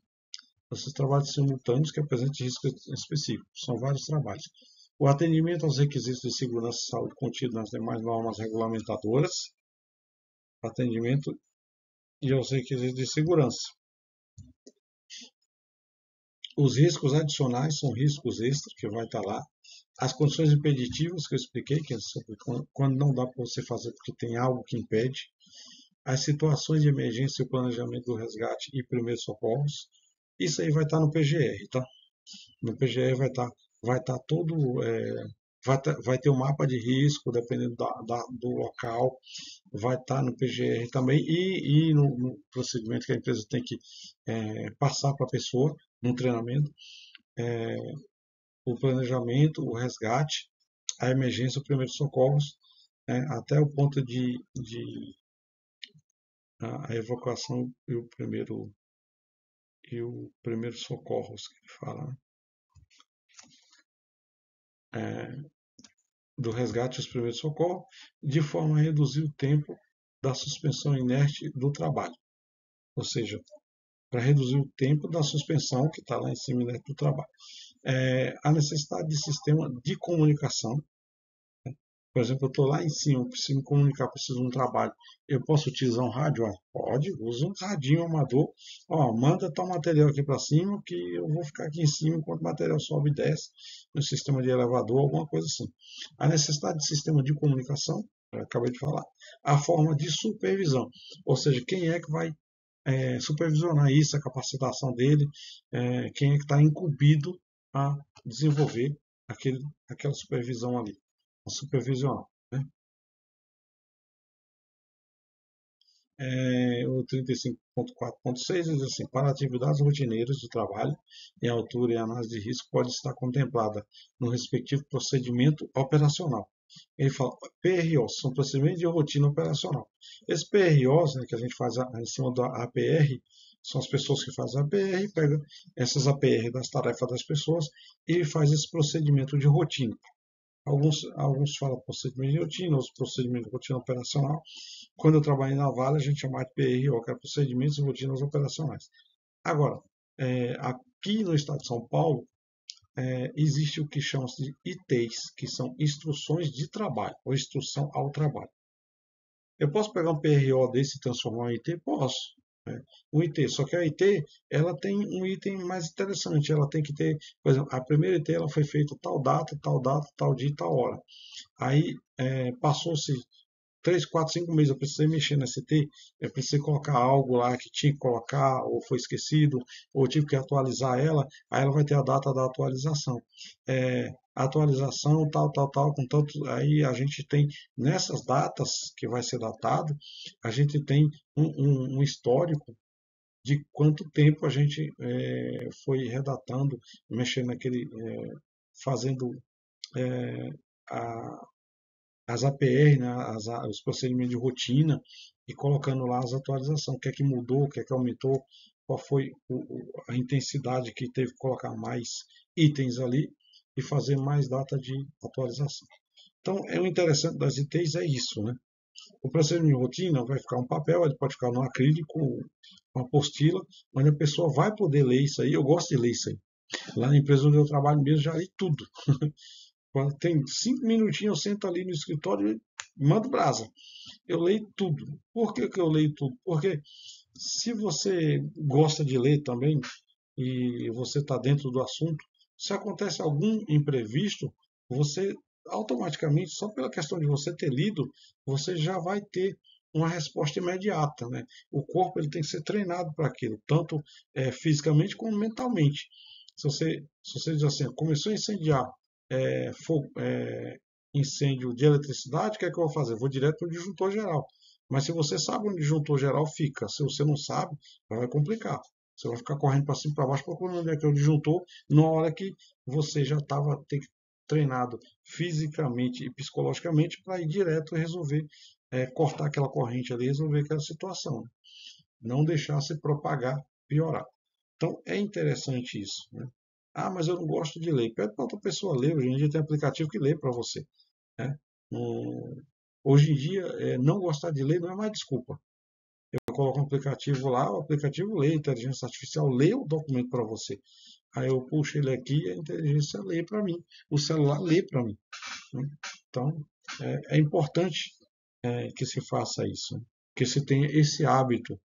esses trabalhos simultâneos que apresentem riscos específicos, são vários trabalhos. O atendimento aos requisitos de segurança e saúde contidos nas demais normas regulamentadoras, atendimento e aos requisitos de segurança. Os riscos adicionais são riscos extras, que vai estar lá. As condições impeditivas que eu expliquei, que é quando não dá para você fazer porque tem algo que impede. As situações de emergência e o planejamento do resgate e primeiros socorros. Isso aí vai estar no PGR, tá? No PGR vai estar todo, vai ter um mapa de risco, dependendo do local, vai estar no PGR também e no procedimento que a empresa tem que passar para a pessoa, no treinamento, o planejamento, o resgate, a emergência, os primeiros socorros, até o ponto de a evacuação e o primeiro socorros que ele fala, do resgate e os primeiros socorros, de forma a reduzir o tempo da suspensão inerte do trabalho, ou seja, para reduzir o tempo da suspensão que está lá em cima inerte do trabalho. A necessidade de sistema de comunicação. Por exemplo, eu estou lá em cima, preciso me comunicar, preciso de um trabalho. Eu posso utilizar um rádio? Pode, usa um radinho amador. Manda tal material aqui para cima que eu vou ficar aqui em cima enquanto o material sobe e desce no sistema de elevador, alguma coisa assim. A necessidade de sistema de comunicação, eu acabei de falar. A forma de supervisão, ou seja, quem é que vai supervisionar isso, a capacitação dele, quem é que está incumbido a desenvolver aquela supervisão ali. Supervisional. Né? O 35.4.6 diz assim: para atividades rotineiras de trabalho em altura e análise de risco pode estar contemplada no respectivo procedimento operacional. Ele fala PROs, são procedimentos de rotina operacional. Esses PROs, né, que a gente faz em cima da APR, São as pessoas que fazem a APR, pega essas APR das tarefas das pessoas e faz esse procedimento de rotina. Alguns falam procedimento de rotina, outros procedimento de rotina operacional. Quando eu trabalhei na Vale, a gente chamava de PRO, que era procedimentos e rotinas operacionais. Agora, aqui no estado de São Paulo, existe o que chama-se de ITs, que são instruções de trabalho, ou instrução ao trabalho. Eu posso pegar um PRO desse e transformar em IT? Posso. Né? Um IT, só que a IT ela tem um item mais interessante. Ela tem que ter, por exemplo, a primeira IT ela foi feita tal data, tal dia, tal hora. Aí passou-se 3, 4, 5 meses, eu precisei mexer na CT, eu precisei colocar algo lá que tinha que colocar, ou foi esquecido, ou tive que atualizar ela, aí ela vai ter a data da atualização. Atualização, tal, com tanto, aí a gente tem, nessas datas que vai ser datado, a gente tem um histórico de quanto tempo a gente foi redatando, mexendo naquele, fazendo a, as APR, né, os procedimentos de rotina, e colocando lá as atualizações, o que é que mudou, o que é que aumentou, qual foi a intensidade que teve que colocar mais itens ali e fazer mais data de atualização. Então, o interessante das ITs é isso, né? O procedimento de rotina vai ficar um papel, ele pode ficar no acrílico, uma apostila, onde a pessoa vai poder ler isso aí. Eu gosto de ler isso aí. Lá na empresa onde eu trabalho mesmo, já li tudo. Quando tem 5 minutinhos, eu sento ali no escritório e mando brasa. Eu leio tudo. Por que eu leio tudo? Porque se você gosta de ler também e você está dentro do assunto, se acontece algum imprevisto, você automaticamente, só pela questão de você ter lido, você já vai ter uma resposta imediata, né? O corpo ele tem que ser treinado para aquilo, tanto fisicamente como mentalmente. Se você diz assim, começou a incendiar, incêndio de eletricidade, o que é que eu vou fazer? Eu vou direto para o disjuntor geral. Mas se você sabe onde o disjuntor geral fica, se você não sabe, vai complicar. Você vai ficar correndo para cima e para baixo procurando onde é que é o disjuntor, na hora que você já estava treinado fisicamente e psicologicamente para ir direto e resolver, cortar aquela corrente ali, resolver aquela situação. Não deixar se propagar, piorar. Então é interessante isso. Né? Ah, mas eu não gosto de ler. Pede para outra pessoa ler. Hoje em dia tem aplicativo que lê para você. Né? Hoje em dia, não gostar de ler não é mais desculpa. Eu coloco um aplicativo lá, o aplicativo lê, a inteligência artificial lê o documento para você. Aí eu puxo ele aqui e a inteligência lê para mim. O celular lê para mim. Né? Então, é importante que se faça isso. Né? Que se tenha esse hábito.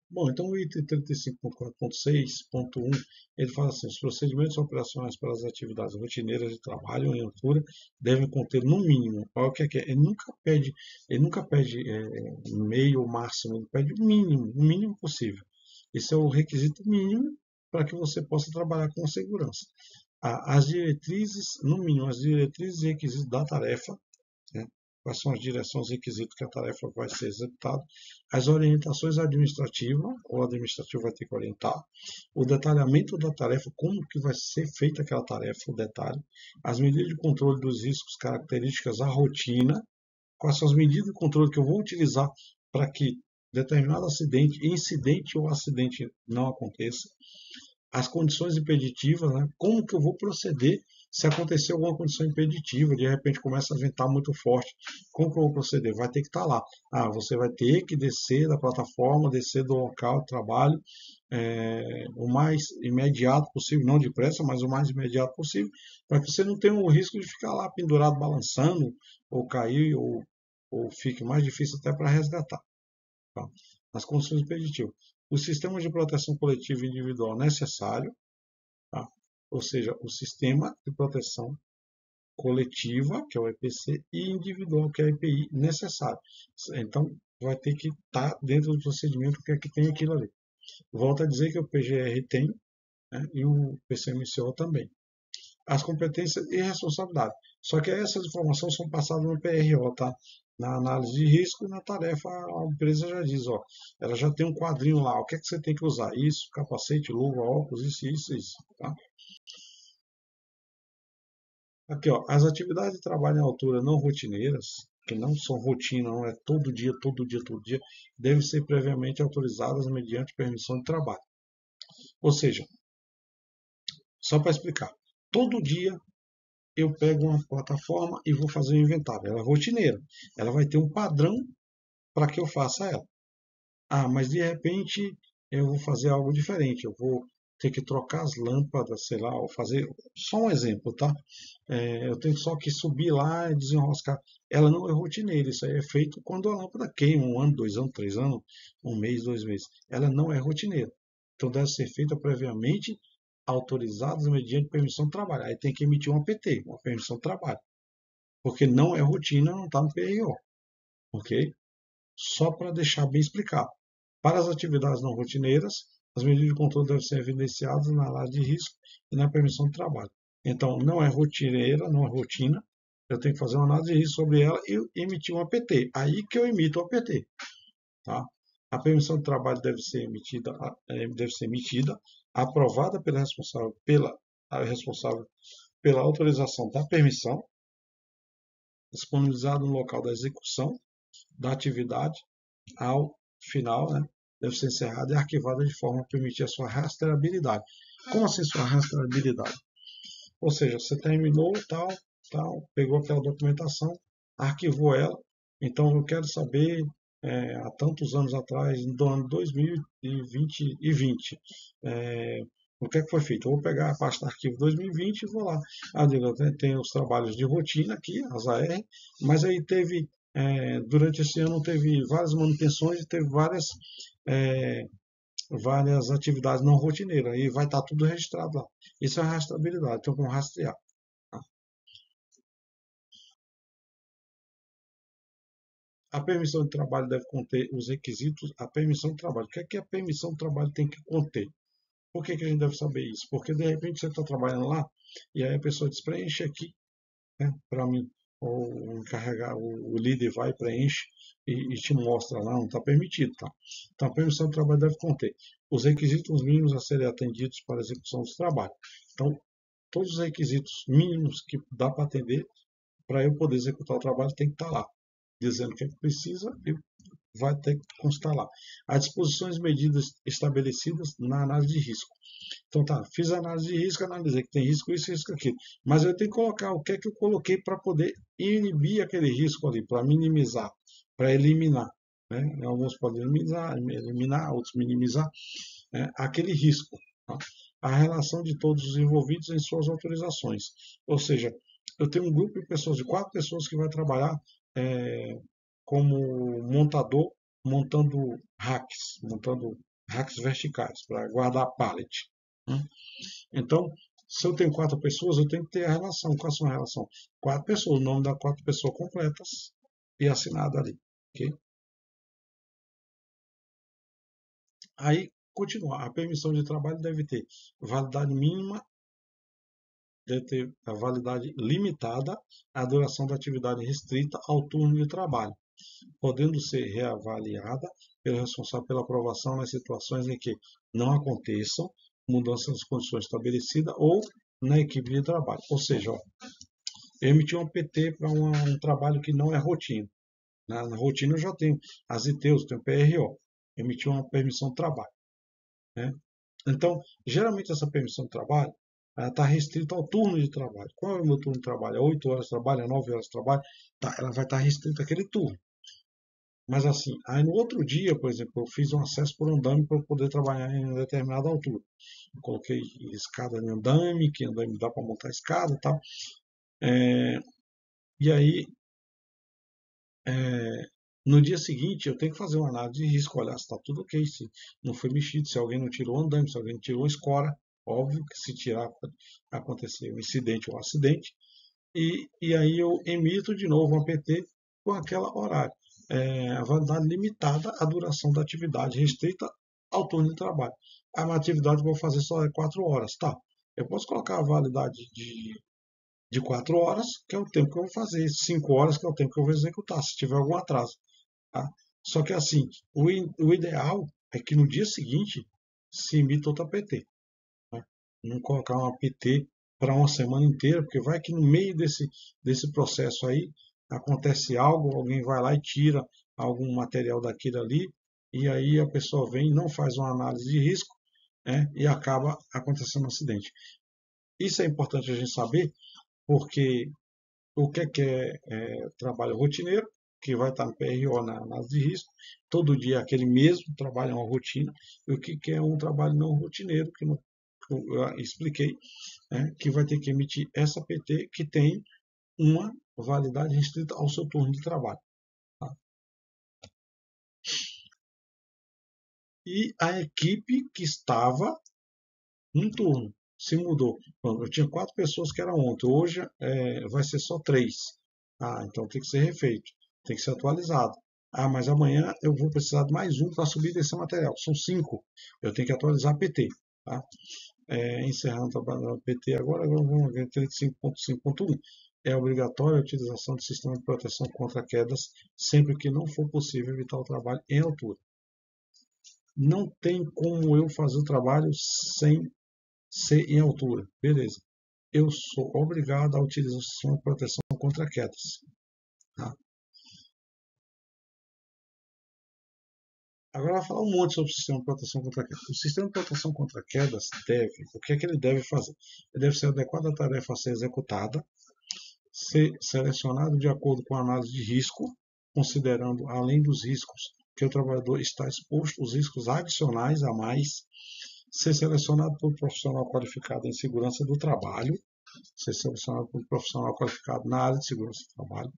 Bom, então o item 35.4.6.1, ele fala assim, os procedimentos operacionais para as atividades rotineiras de trabalho em altura devem conter no mínimo, olha o que é, ele nunca pede meio ou máximo, ele pede o mínimo possível. Esse é o requisito mínimo para que você possa trabalhar com segurança. As diretrizes, no mínimo, as diretrizes e requisitos da tarefa, né? Quais são as direções e requisitos que a tarefa vai ser executada, as orientações administrativas, o administrativo vai ter que orientar, o detalhamento da tarefa, como que vai ser feita aquela tarefa, o detalhe, as medidas de controle dos riscos, características, a rotina, quais são as medidas de controle que eu vou utilizar para que determinado incidente ou acidente não aconteça, as condições impeditivas, né? Como que eu vou proceder se acontecer alguma condição impeditiva, de repente começa a ventar muito forte, como que eu vou proceder? Vai ter que estar lá. Você vai ter que descer da plataforma, descer do local de trabalho, o mais imediato possível, não depressa, mas o mais imediato possível, para que você não tenha o risco de ficar lá pendurado, balançando, ou cair, ou fique mais difícil até para resgatar. Tá? As condições impeditivas. O sistema de proteção coletiva e individual necessário, tá? Ou seja, o sistema de proteção coletiva, que é o EPC, e individual, que é o EPI, necessário. Então, vai ter que estar dentro do procedimento que é que tem aquilo ali. Volto a dizer que o PGR tem, né, e o PCMCO também. As competências e responsabilidade. Só que essas informações são passadas no PRO, tá? Na análise de risco e na tarefa, a empresa já diz, ó, ela já tem um quadrinho lá, o que é que você tem que usar? Isso, capacete, luva, óculos, isso, tá? Aqui, ó, as atividades de trabalho em altura não rotineiras, que não são rotina, não é todo dia, todo dia, todo dia, devem ser previamente autorizadas mediante permissão de trabalho. Ou seja, só para explicar, todo dia eu pego uma plataforma e vou fazer um inventário. Ela é rotineira, ela vai ter um padrão para que eu faça ela. Ah, mas de repente eu vou fazer algo diferente. Eu vou ter que trocar as lâmpadas, sei lá, ou fazer. Só um exemplo, tá? Eu tenho só que subir lá e desenroscar. Ela não é rotineira, isso aí é feito quando a lâmpada queima, 1 ano, 2 anos, 3 anos, 1 mês, 2 meses. Ela não é rotineira. Então deve ser feita previamente, autorizadas mediante permissão de trabalho. Aí tem que emitir um APT, uma permissão de trabalho. Porque não é rotina, não está no PRO. Ok? Só para deixar bem explicado. Para as atividades não rotineiras, as medidas de controle devem ser evidenciadas na análise de risco e na permissão de trabalho. Então, não é rotineira, não é rotina, eu tenho que fazer uma análise de risco sobre ela e emitir um APT. Aí que eu emito o APT. Tá? A permissão de trabalho deve ser emitida, aprovada responsável pela autorização da permissão, disponibilizada no local da execução da atividade ao final, né, deve ser encerrada e arquivada de forma a permitir a sua rastreabilidade. Como assim sua rastreabilidade? Ou seja, você terminou tal, tal, pegou aquela documentação, arquivou ela, então eu quero saber há tantos anos atrás, do ano 2020, o que é que foi feito? Eu vou pegar a pasta arquivo 2020 e vou lá. Tem os trabalhos de rotina aqui, as AR, mas aí teve, durante esse ano, teve várias manutenções e teve é, várias atividades não rotineiras. E vai estar tudo registrado lá. Isso é a rastreabilidade, então como rastrear. A permissão de trabalho deve conter os requisitos. A permissão de trabalho. O que é que a permissão de trabalho tem que conter? Por que a gente deve saber isso? Porque de repente você está trabalhando lá e aí a pessoa diz, preenche aqui, né, para mim. Ou o líder vai, preenche e te mostra lá, não está permitido. Tá? Então a permissão de trabalho deve conter os requisitos mínimos a serem atendidos para a execução do trabalho. Então, todos os requisitos mínimos que dá para atender para eu poder executar o trabalho tem que estar lá, dizendo o que é que precisa e vai ter que constar lá. As disposições medidas estabelecidas na análise de risco. Então tá, fiz a análise de risco, analisei que tem risco isso, risco aquilo. Mas eu tenho que colocar o que é que eu coloquei para poder inibir aquele risco ali, para minimizar, para eliminar. Né? Alguns podem eliminar, outros minimizar aquele risco. Tá? A relação de todos os envolvidos em suas autorizações. Ou seja, eu tenho um grupo de pessoas, de 4 pessoas que vai trabalhar como montador, montando racks verticais para guardar pallet. Né? Então, se eu tenho 4 pessoas, eu tenho que ter a relação. Qual é a relação? 4 pessoas, o nome das 4 pessoas completas e assinado ali. Okay? Aí, continuar. A permissão de trabalho deve ter validade mínima, deve ter a validade limitada, a duração da atividade restrita ao turno de trabalho, podendo ser reavaliada pelo responsável pela aprovação nas situações em que não aconteçam mudanças nas condições estabelecidas ou na equipe de trabalho. Ou seja, eu emiti um PT para um trabalho que não é rotina. Na rotina eu já tenho as ITs, eu tenho PRO. Emiti uma permissão de trabalho. Né? Então, geralmente essa permissão de trabalho está restrita ao turno de trabalho. Qual é o meu turno de trabalho? É 8 horas de trabalho? É 9 horas de trabalho? Tá, ela vai estar restrita àquele turno. Mas assim, aí no outro dia, por exemplo, eu fiz um acesso por andame para poder trabalhar em determinada altura. Eu coloquei escada em andame, que andame dá para montar escada e tal. E aí, no dia seguinte, eu tenho que fazer uma análise de risco, olhar se está tudo ok, se não foi mexido, se alguém não tirou andame, se alguém tirou escora. Óbvio que se tirar pode acontecer um incidente ou um acidente. E aí eu emito de novo um APT com aquela horário. A validade limitada à duração da atividade, restrita ao turno de trabalho. A atividade que eu vou fazer só é 4 horas, tá? Eu posso colocar a validade de 4 horas, que é o tempo que eu vou fazer, 5 horas, que é o tempo que eu vou executar, se tiver algum atraso. Tá? Só que assim, o ideal é que no dia seguinte se emita outro APT. Tá? Não colocar um APT para uma semana inteira, porque vai que no meio desse processo aí acontece algo, alguém vai lá e tira algum material daquilo ali, e aí a pessoa vem, não faz uma análise de risco, né, e acaba acontecendo um acidente. Isso é importante a gente saber, porque o que é trabalho rotineiro, que vai estar no PRO, na análise de risco, todo dia é aquele mesmo trabalho, é uma rotina, e o que é um trabalho não rotineiro, que eu expliquei, né, que vai ter que emitir essa PT que tem uma validade restrita ao seu turno de trabalho. Tá? E a equipe que estava um turno se mudou. Bom, eu tinha 4 pessoas que eram ontem, hoje vai ser só 3. Ah, então tem que ser refeito, tem que ser atualizado. Ah, mas amanhã eu vou precisar de mais um para subir desse material. São 5. Eu tenho que atualizar a PT. Tá? Encerrando o trabalho da PT agora vamos ver 35.5.1. É obrigatória a utilização de sistema de proteção contra quedas sempre que não for possível evitar o trabalho em altura. Não tem como eu fazer o trabalho sem ser em altura. Beleza. Eu sou obrigado a utilizar o sistema de proteção contra quedas. Tá? Agora vai falar um monte sobre o sistema de proteção contra quedas. O sistema de proteção contra quedas o que é que ele deve fazer? Ele deve ser adequado à tarefa a ser executada, ser selecionado de acordo com a análise de risco, considerando, além dos riscos que o trabalhador está exposto, os riscos adicionais a mais, ser selecionado por um profissional qualificado em segurança do trabalho, ser selecionado por um profissional qualificado na área de segurança do trabalho,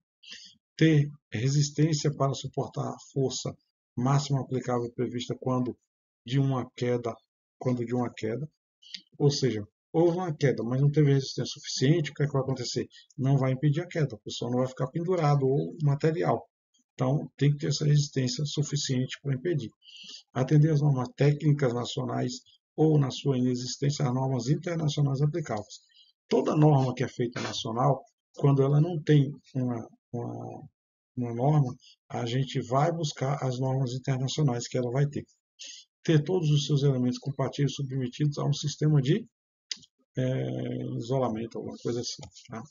ter resistência para suportar a força máxima aplicável prevista quando de uma queda, ou seja, houve uma queda, mas não teve resistência suficiente, o que, é que vai acontecer? Não vai impedir a queda, a pessoa não vai ficar pendurado ou material. Então, tem que ter essa resistência suficiente para impedir. Atender às normas técnicas nacionais ou, na sua inexistência, as normas internacionais aplicáveis. Toda norma que é feita nacional, quando ela não tem uma, uma norma, a gente vai buscar as normas internacionais que ela vai ter. Ter todos os seus elementos compatíveis submetidos a um sistema de isolamento, alguma coisa assim. Tá?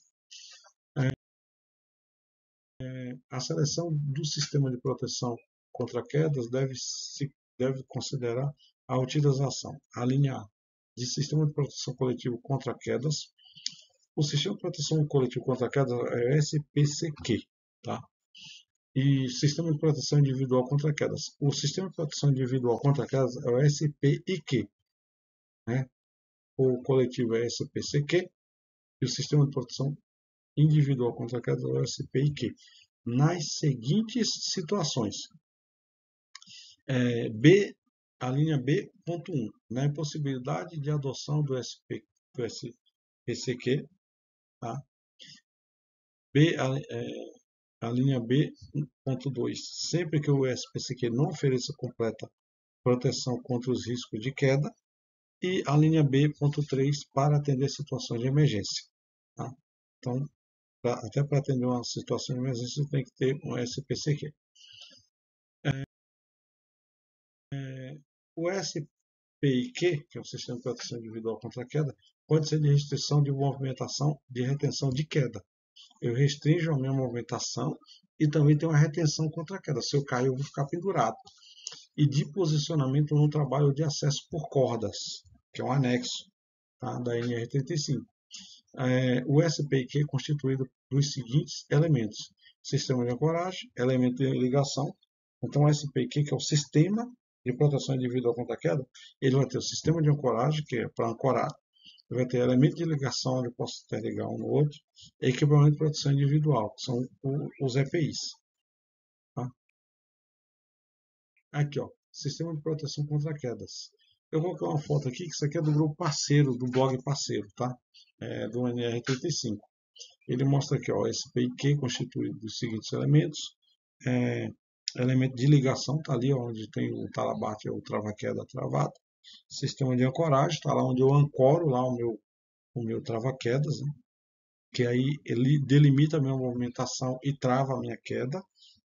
A seleção do sistema de proteção contra quedas deve considerar a utilização, a linha A, de sistema de proteção coletivo contra quedas. O sistema de proteção coletivo contra quedas é o SPCQ, tá? E sistema de proteção individual contra quedas. O sistema de proteção individual contra quedas é o SPIQ, né? O coletivo é SPCQ e o sistema de proteção individual contra quedas é o SPIQ. Nas seguintes situações. A linha B.1, na impossibilidade de adoção do SPCQ, tá? A linha B.2, sempre que o SPCQ não ofereça completa proteção contra os riscos de queda, e a linha B.3 para atender situações de emergência. Tá? Então, até para atender uma situação de emergência, tem que ter um SPCQ. O SPIQ, que é o Sistema de Proteção Individual contra a Queda, pode ser de restrição de movimentação de retenção de queda. Eu restringo a minha movimentação e também tenho uma retenção contra a queda. Se eu cair, eu vou ficar pendurado. E de posicionamento no trabalho de acesso por cordas, que é um anexo, tá, da NR35. O SPIQ é constituído dos seguintes elementos: sistema de ancoragem, elemento de ligação. Então, o SPIQ, que é o sistema de proteção individual contra a queda, ele vai ter o sistema de ancoragem, que é para ancorar, ele vai ter elemento de ligação, onde eu posso interligar um no outro, e equipamento de proteção individual, que são os EPIs. Tá? Aqui, ó, sistema de proteção contra quedas. Eu vou colocar uma foto aqui, que isso aqui é do grupo parceiro, do blog parceiro, tá? Do NR35. Ele mostra aqui, ó, SPIQ constituído dos seguintes elementos. Elemento de ligação, tá ali onde tem o talabarte, o trava-queda travado. Sistema de ancoragem, tá lá onde eu ancoro lá o meu trava-quedas, né? Que aí ele delimita a minha movimentação e trava a minha queda,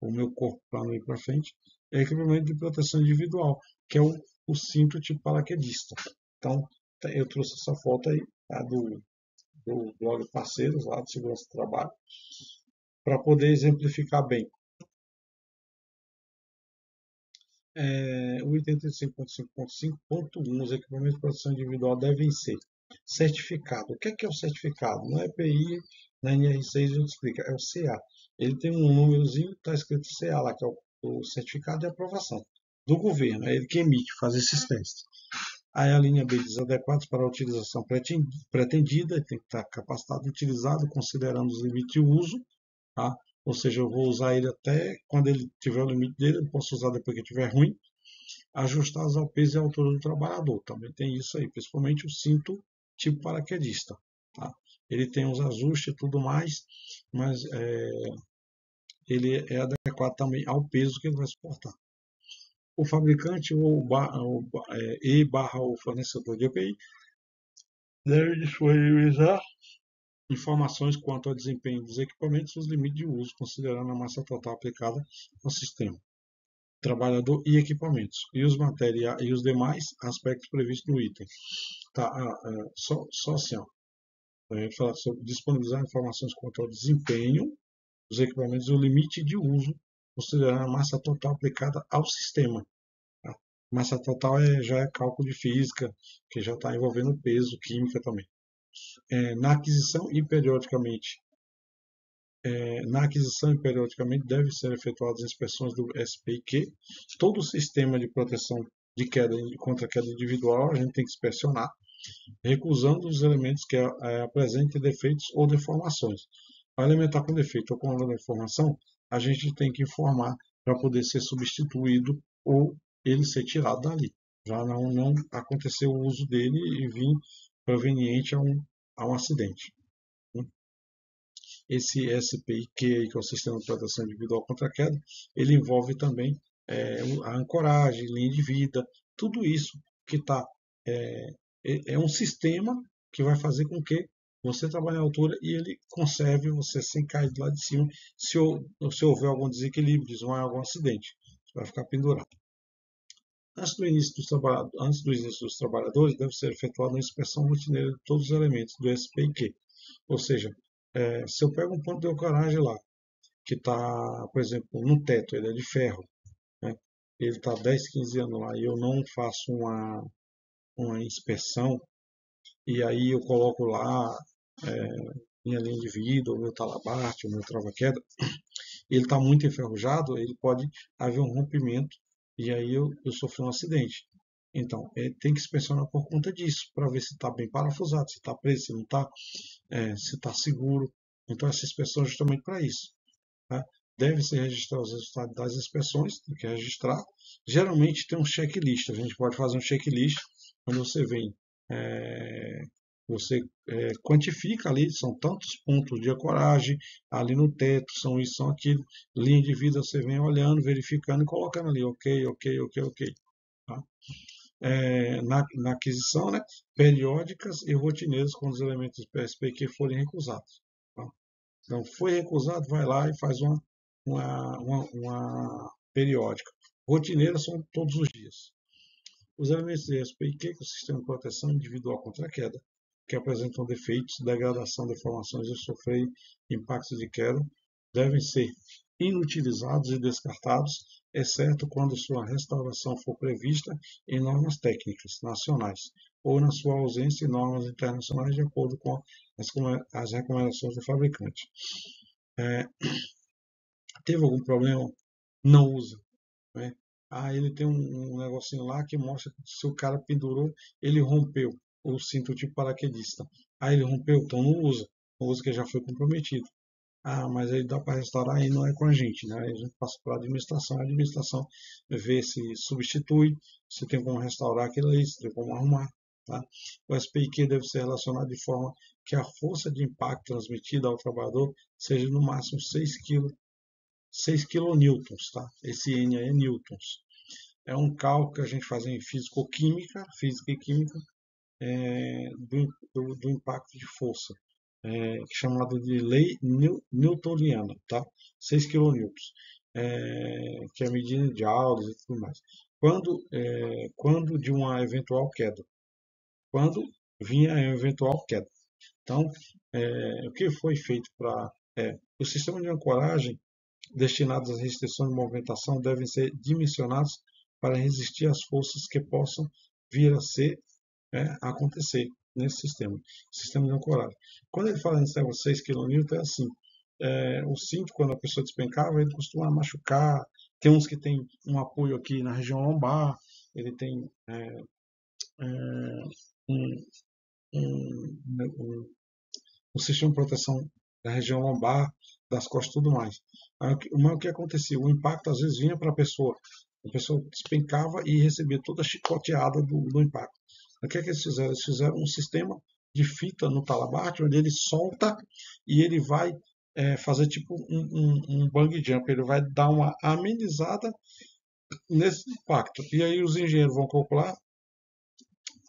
o meu corpo para não ir para frente. É equipamento de proteção individual, que é o cinto tipo paraquedista. Então, eu trouxe essa foto aí, tá, do blog Parceiros, lá de Segurança do Trabalho. para poder exemplificar bem. O item 35.5.5.1, os equipamentos de proteção individual devem ser certificado. O que é o certificado? No EPI, na NR6, a gente explica, é o CA. Ele tem um númerozinho, está escrito CA lá, que é o certificado de aprovação do governo. É ele que emite, faz esses testes. Aí a linha B diz adequados para a utilização pretendida, tem que estar capacitado e utilizado, considerando os limites de uso, tá? Ou seja, eu vou usar ele até quando ele tiver o limite dele, eu posso usar depois que estiver ruim, ajustados ao peso e à altura do trabalhador. Também tem isso aí, principalmente o cinto tipo paraquedista. Tá? Ele tem os ajustes e tudo mais, mas ele é adequado também ao peso que ele vai suportar. O fabricante e/barra o fornecedor de EPI deve disponibilizar informações quanto ao desempenho dos equipamentos e os limites de uso, considerando a massa total aplicada ao sistema, trabalhador e equipamentos, e os demais aspectos previstos no item. Tá, só assim, ó, a gente fala sobre disponibilizar informações quanto ao desempenho dos equipamentos e o limite de uso, considerando a massa total aplicada ao sistema. Tá? Massa total já é cálculo de física, que já está envolvendo peso, química também. Na aquisição e periodicamente devem ser efetuadas inspeções do SPIQ. Todo o sistema de proteção de queda contra queda individual a gente tem que inspecionar, recusando os elementos que apresentem defeitos ou deformações. Para alimentar com defeito ou com alguma deformação, a gente tem que informar para poder ser substituído ou ele ser tirado dali. Já não acontecer o uso dele e vir proveniente a um acidente. Esse SPIQ, que é o Sistema de Proteção Individual contra a Queda, ele envolve também a ancoragem, linha de vida, tudo isso que está. É um sistema que vai fazer com que você trabalhe à altura e ele conserve você sem cair de lá de cima se houver algum desequilíbrio, desmaio, algum acidente. Você vai ficar pendurado. Antes do início dos trabalhadores, deve ser efetuada uma inspeção rotineira de todos os elementos do SPIQ. Ou seja, se eu pego um ponto de ancoragem lá, que está, por exemplo, no teto, ele é de ferro, né? Ele está 10, 15 anos lá e eu não faço uma inspeção, e aí eu coloco lá minha linha de vida, o meu talabarte, o meu trava-queda, ele está muito enferrujado, ele pode haver um rompimento e aí eu sofri um acidente. Então, tem que inspecionar por conta disso, para ver se está bem parafusado, se está preso, se não está, se está seguro. Então, essa inspeção é justamente para isso. Tá? Deve-se registrar os resultados das inspeções, tem que registrar. Geralmente tem um checklist, a gente pode fazer um checklist quando você vem, você quantifica ali, são tantos pontos de ancoragem, ali no teto, são isso, são aquilo, linha de vida você vem olhando, verificando e colocando ali, ok, ok, ok, ok. Tá? Na aquisição, né, periódicas e rotineiras quando os elementos do PSPQ forem recusados. Tá? Então, foi recusado, vai lá e faz uma periódica. Rotineira são todos os dias. Os elementos de SPIQ, que é o Sistema de Proteção Individual contra a Queda, que apresentam defeitos, degradação, deformações ou sofrem impactos de queda, devem ser inutilizados e descartados, exceto quando sua restauração for prevista em normas técnicas nacionais ou, na sua ausência, em normas internacionais de acordo com as recomendações do fabricante. Teve algum problema? Não usa. Né? Ele tem um negocinho lá que mostra que se o cara pendurou, ele rompeu o cinto tipo paraquedista. Ele rompeu, então não usa. Não usa que já foi comprometido. Mas aí dá para restaurar e não é com a gente, né? Aí a gente passa para a administração vê se substitui, se tem como restaurar aquilo aí, se tem como arrumar. Tá? O SPIQ deve ser relacionado de forma que a força de impacto transmitida ao trabalhador seja no máximo 6 kilonewtons, tá? Esse N aí é newtons. É um cálculo que a gente faz em física e química, do impacto de força, chamado de lei newtoniana, tá? 6 kilonewtons, que é a medida de joules e tudo mais. Quando de uma eventual queda, quando vinha a eventual queda. Então, o que foi feito para O sistema de ancoragem destinados às restrições de movimentação devem ser dimensionados para resistir às forças que possam vir a acontecer nesse sistema de ancoragem. Quando ele fala em 6 kN, é assim, o cinto, quando a pessoa despencava, ele costuma machucar, tem uns que tem um apoio aqui na região lombar, ele tem um, um, um sistema de proteção da região lombar, das costas e tudo mais. Mas o que acontecia? O impacto às vezes vinha para a pessoa despencava e recebia toda a chicoteada do impacto. O que é que eles fizeram? Eles fizeram um sistema de fita no talabarte, onde ele solta e ele vai fazer tipo um bungee jump, ele vai dar uma amenizada nesse impacto. E aí os engenheiros vão calcular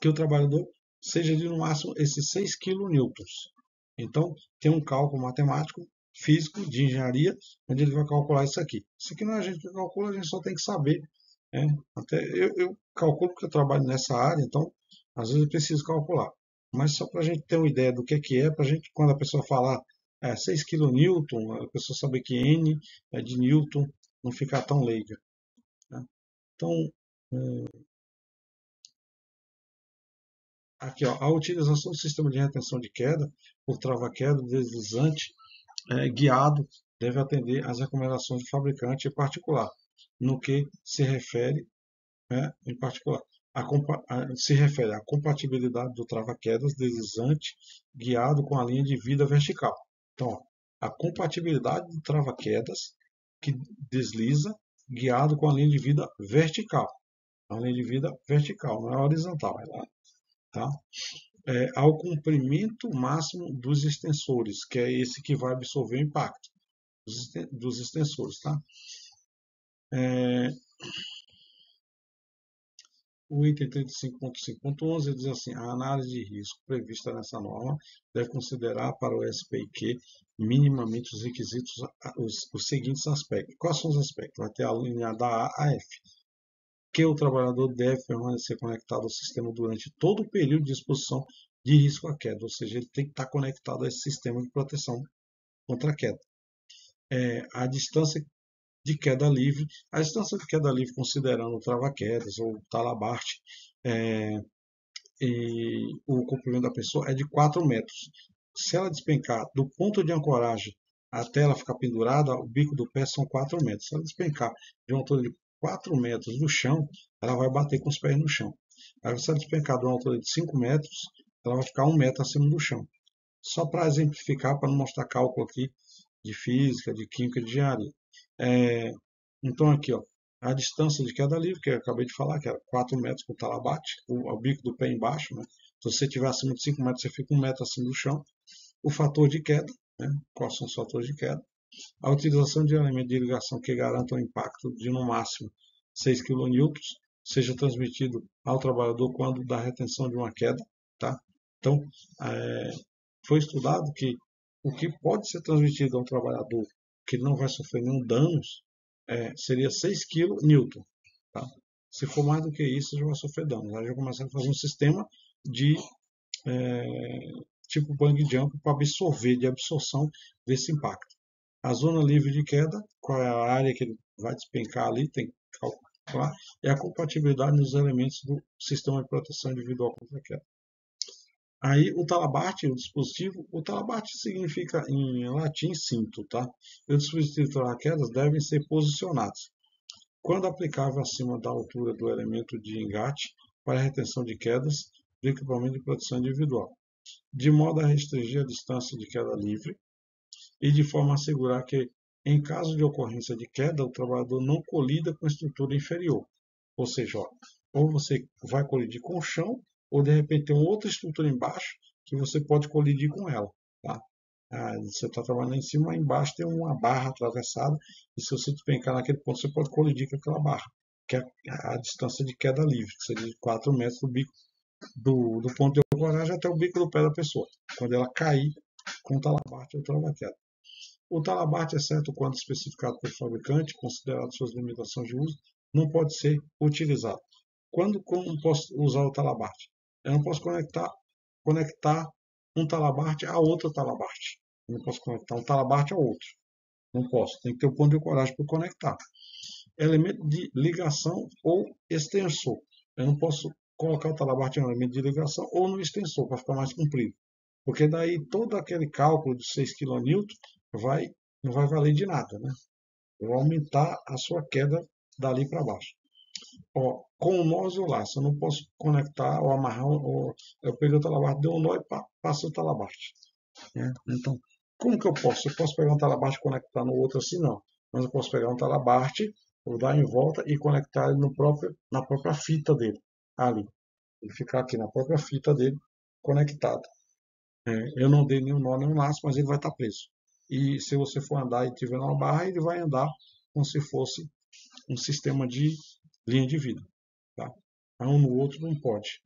que o trabalhador seja de no máximo esses 6 kN. Então, tem um cálculo matemático, físico, de engenharia, onde ele vai calcular isso aqui. Isso aqui não é a gente que calcula, a gente só tem que saber. Até eu calculo porque eu trabalho nessa área, então, às vezes eu preciso calcular. Mas só para a gente ter uma ideia do que é, para a gente, quando a pessoa falar 6 kN, a pessoa saber que N é de Newton, não ficar tão leiga. Né? Então, aqui, ó, a utilização do sistema de retenção de queda por trava-queda deslizante guiado deve atender às recomendações do fabricante em particular, no que se refere, em particular, se refere à compatibilidade do trava-quedas deslizante guiado com a linha de vida vertical. Então, ó, a compatibilidade do trava-quedas que desliza guiado com a linha de vida vertical. A linha de vida vertical, não é horizontal, é lá, tá? Ao comprimento máximo dos extensores, que é esse que vai absorver o impacto dos extensores. Tá? O item 35.5.11 diz assim: a análise de risco prevista nessa norma deve considerar para o SPIQ minimamente os requisitos, os seguintes aspectos. Quais são os aspectos? Vai ter a linha da A a F. Que o trabalhador deve permanecer conectado ao sistema durante todo o período de exposição de risco à queda, ou seja, ele tem que estar conectado a esse sistema de proteção contra a queda. A distância de queda livre, considerando o trava-quedas ou o talabarte, e o comprimento da pessoa é de 4 metros. Se ela despencar do ponto de ancoragem até ela ficar pendurada, o bico do pé são 4 metros. Se ela despencar de uma altura de 4 metros do chão, ela vai bater com os pés no chão. Aí, se ela despencar de uma altura de 5 metros, ela vai ficar 1 metro acima do chão. Só para exemplificar, para não mostrar cálculo aqui de física, de química, de engenharia. Então, aqui, ó, a distância de queda livre, que eu acabei de falar, que era 4 metros com o talabate, o bico do pé embaixo. Né? Então, se você estiver acima de 5 metros, você fica 1 metro acima do chão. O fator de queda, né? Quais são os fatores de queda? A utilização de elementos de ligação que garantam o impacto de no máximo 6 kN seja transmitido ao trabalhador quando da retenção de uma queda. Tá? Então, foi estudado que o que pode ser transmitido ao trabalhador que não vai sofrer nenhum danos seria 6 kN. Tá? Se for mais do que isso, já vai sofrer danos. Aí já começa a fazer um sistema de tipo bungee jump para absorver, de absorção desse impacto. A zona livre de queda, qual é a área que ele vai despencar ali, tem que calcular, é a compatibilidade nos elementos do sistema de proteção individual contra a queda. Aí o talabarte, o talabarte significa em latim cinto, tá? E o dispositivo de paraquedas devem ser posicionados, quando aplicável acima da altura do elemento de engate para retenção de quedas do equipamento de proteção individual, de modo a restringir a distância de queda livre e de forma a assegurar que, em caso de ocorrência de queda, o trabalhador não colida com a estrutura inferior. Ou seja, ou você vai colidir com o chão, ou de repente tem outra estrutura embaixo que você pode colidir com ela. Tá? Você está trabalhando em cima, mas embaixo tem uma barra atravessada, e se você despencar naquele ponto, você pode colidir com aquela barra, que é a distância de queda livre, que seria de 4 metros do bico do ponto de ancoragem até o bico do pé da pessoa, quando ela cair com o talabarte ou trava-queda. O talabarte, exceto quando especificado pelo fabricante, considerado suas limitações de uso, não pode ser utilizado. Como posso usar o talabarte? Eu não posso conectar um talabarte a outro talabarte. Eu não posso conectar um talabarte ao outro. Não posso. Tem que ter o ponto de coragem para conectar. Elemento de ligação ou extensor. Eu não posso colocar o talabarte em um elemento de ligação ou no extensor para ficar mais comprido. Porque daí todo aquele cálculo de 6 kN vai, não vai valer de nada, né? Eu vou aumentar a sua queda dali para baixo. Ó, com o nó ou laço, eu não posso conectar ou amarrar. Eu peguei o talabarte, dei um nó e passei o talabarte. Né? Então, como que eu posso? Eu posso pegar um talabarte e conectar no outro assim? Não. Mas eu posso pegar um talabarte, vou dar em volta e conectar ele na própria fita dele. Ali. Ele ficar aqui na própria fita dele, conectado. Eu não dei nenhum nó, nenhum laço, mas ele vai estar preso. E se você for andar e tiver uma barra, ele vai andar como se fosse um sistema de linha de vida. Tá? Um no outro não pode.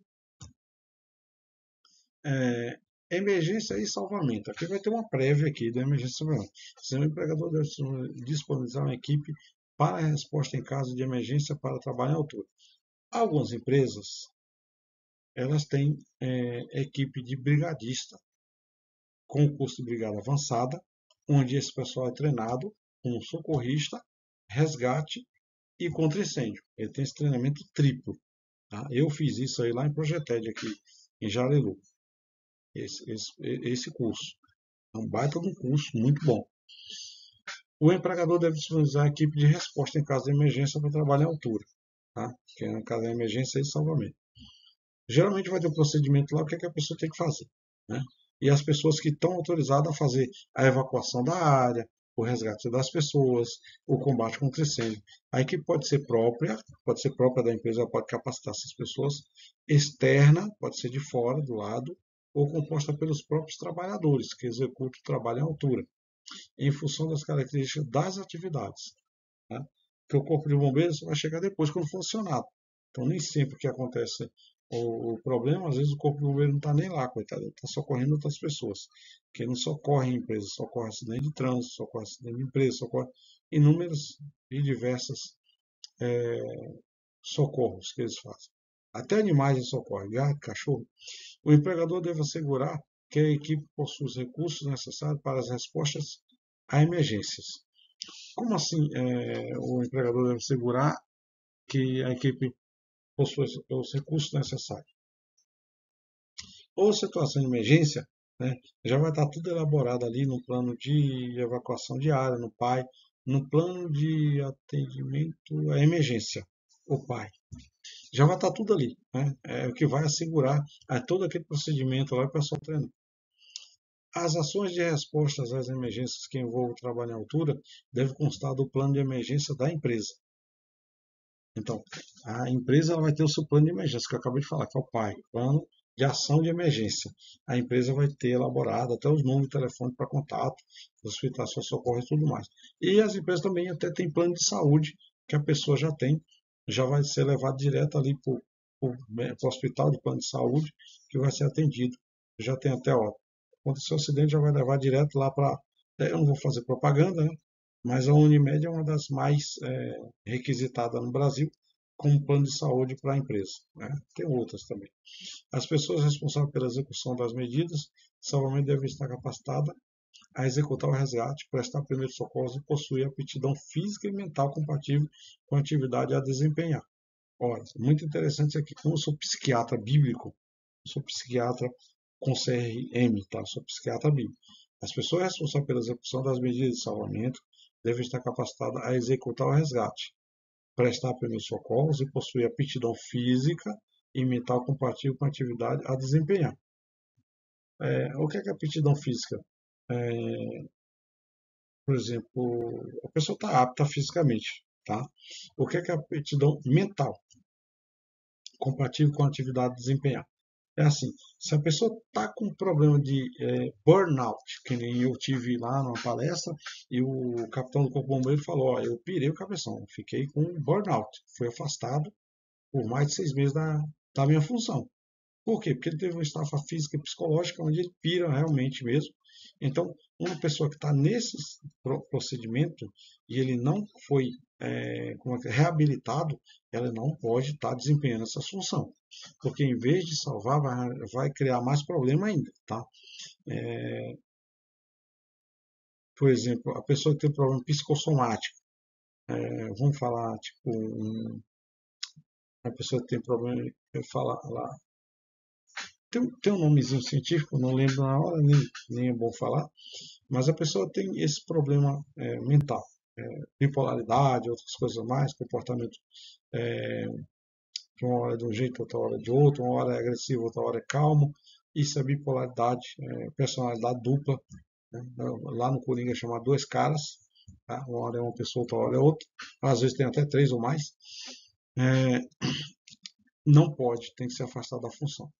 Emergência e salvamento. Aqui vai ter uma prévia aqui da emergência e salvamento. O empregador deve disponibilizar uma equipe para a resposta em caso de emergência para trabalho em altura. Algumas empresas elas têm equipe de brigadista com curso de brigada avançada, onde esse pessoal é treinado como socorrista, resgate e contra-incêndio. Ele tem esse treinamento triplo. Tá? Eu fiz isso aí lá em Projeted, aqui em Jarelu, esse curso. É um baita de um curso, muito bom. O empregador deve disponibilizar a equipe de resposta em caso de emergência para trabalhar em altura, tá? Que é no caso de emergência e salvamento. Geralmente vai ter um procedimento lá, o que, é que a pessoa tem que fazer, né? E as pessoas que estão autorizadas a fazer a evacuação da área, o resgate das pessoas, o combate contra incêndio. A equipe pode ser própria da empresa, pode capacitar essas pessoas, externa, pode ser de fora, do lado, ou composta pelos próprios trabalhadores que executam o trabalho em altura, em função das características das atividades. Né? Porque o corpo de bombeiros vai chegar depois, quando funcionar. Então, nem sempre que acontece o problema, às vezes o corpo de bombeiros não está nem lá, coitado, ele está socorrendo outras pessoas. Porque não socorre em empresas, socorre acidente de trânsito, socorre acidente de empresa, socorre inúmeras e diversas socorros que eles fazem. Até animais eles socorrem, gato, cachorro. O empregador deve assegurar que a equipe possui os recursos necessários para as respostas a emergências. Como assim o empregador deve assegurar que a equipe possui os recursos necessários? Ou situação de emergência, né, já vai estar tudo elaborado ali no plano de evacuação de área, no PAI, no plano de atendimento à emergência, o PAI. Já vai estar tudo ali. Né? É o que vai assegurar todo aquele procedimento lá que o pessoal treina. As ações de resposta às emergências que envolvam o trabalho em altura devem constar do plano de emergência da empresa. Então, a empresa vai ter o seu plano de emergência, que eu acabei de falar, que é o PAI, Plano de Ação de Emergência. A empresa vai ter elaborado até os números de telefone para contato, hospitação, socorro e tudo mais. E as empresas também até têm plano de saúde, que a pessoa já tem, já vai ser levado direto ali para o hospital de plano de saúde, que vai ser atendido. Já tem até, ó, aconteceu um acidente, já vai levar direto lá para. Eu não vou fazer propaganda, né? Mas a Unimed é uma das mais requisitadas no Brasil como plano de saúde para a empresa. Né? Tem outras também. As pessoas responsáveis pela execução das medidas de salvamento devem estar capacitadas a executar o resgate, prestar primeiros socorros e possuir aptidão física e mental compatível com a atividade a desempenhar. Olha, muito interessante isso aqui. Como eu sou psiquiatra bíblico, eu sou psiquiatra com CRM, tá? Eu sou psiquiatra bíblico. As pessoas responsáveis pela execução das medidas de salvamento devem estar capacitadas a executar o resgate, prestar primeiros socorros e possuir aptidão física e mental compatível com a atividade a desempenhar. O que é aptidão física? Por exemplo, a pessoa está apta fisicamente, tá? O que é aptidão mental? Compatível com a atividade a desempenhar. É assim, se a pessoa está com problema de burnout, que nem eu tive lá numa palestra, e o capitão do Corpo Bombeiro falou, ó, eu pirei o cabeção, fiquei com burnout, fui afastado por mais de 6 meses da minha função. Por quê? Porque ele teve uma estafa física e psicológica onde ele pira realmente mesmo. Então, uma pessoa que está nesse procedimento e ele não foi reabilitado, ela não pode estar desempenhando essa função. Porque em vez de salvar, vai criar mais problema ainda. Tá? por exemplo, a pessoa que tem problema psicossomático, vamos falar, tipo, a pessoa que tem problema, eu falo lá, tem um nomezinho científico, não lembro na hora, nem é bom falar, mas a pessoa tem esse problema mental, bipolaridade, outras coisas mais, comportamento é, de uma hora de um jeito, outra hora de outro, uma hora é agressivo, outra hora é calmo. Isso é bipolaridade, personalidade dupla. Né? Lá no Coringa é chamado dois caras. Tá? Uma hora é uma pessoa, outra hora é outra. Às vezes tem até três ou mais. É, não pode, tem que ser afastado da função.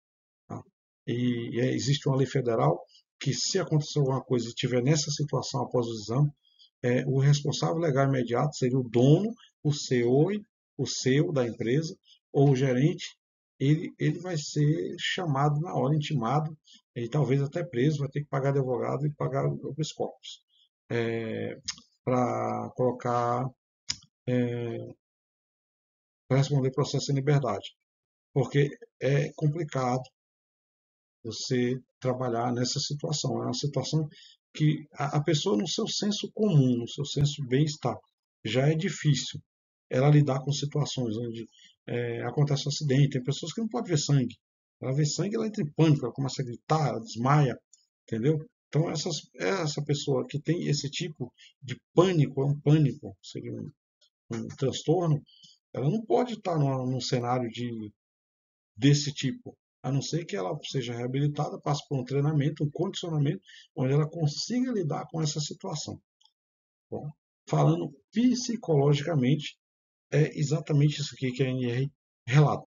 Tá? E existe uma lei federal que, se acontecer alguma coisa e estiver nessa situação após o exame, o responsável legal imediato seria o dono, o CEO, o CEO da empresa, ou o gerente. Ele vai ser chamado na hora, intimado, e talvez até preso, vai ter que pagar advogado e pagar os corpos. Para colocar, para responder processo em liberdade. Porque é complicado você trabalhar nessa situação. É uma situação que a pessoa, no seu senso comum, no seu senso de bem-estar, já é difícil ela lidar com situações onde acontece um acidente. Tem pessoas que não podem ver sangue. Ela vê sangue, ela entra em pânico, ela começa a gritar, ela desmaia, entendeu? Então, essa pessoa que tem esse tipo de pânico, é um pânico, seria um transtorno, ela não pode estar num cenário desse tipo, a não ser que ela seja reabilitada, passe por um treinamento, um condicionamento, onde ela consiga lidar com essa situação. Bom, falando psicologicamente, é exatamente isso aqui que a NR relata.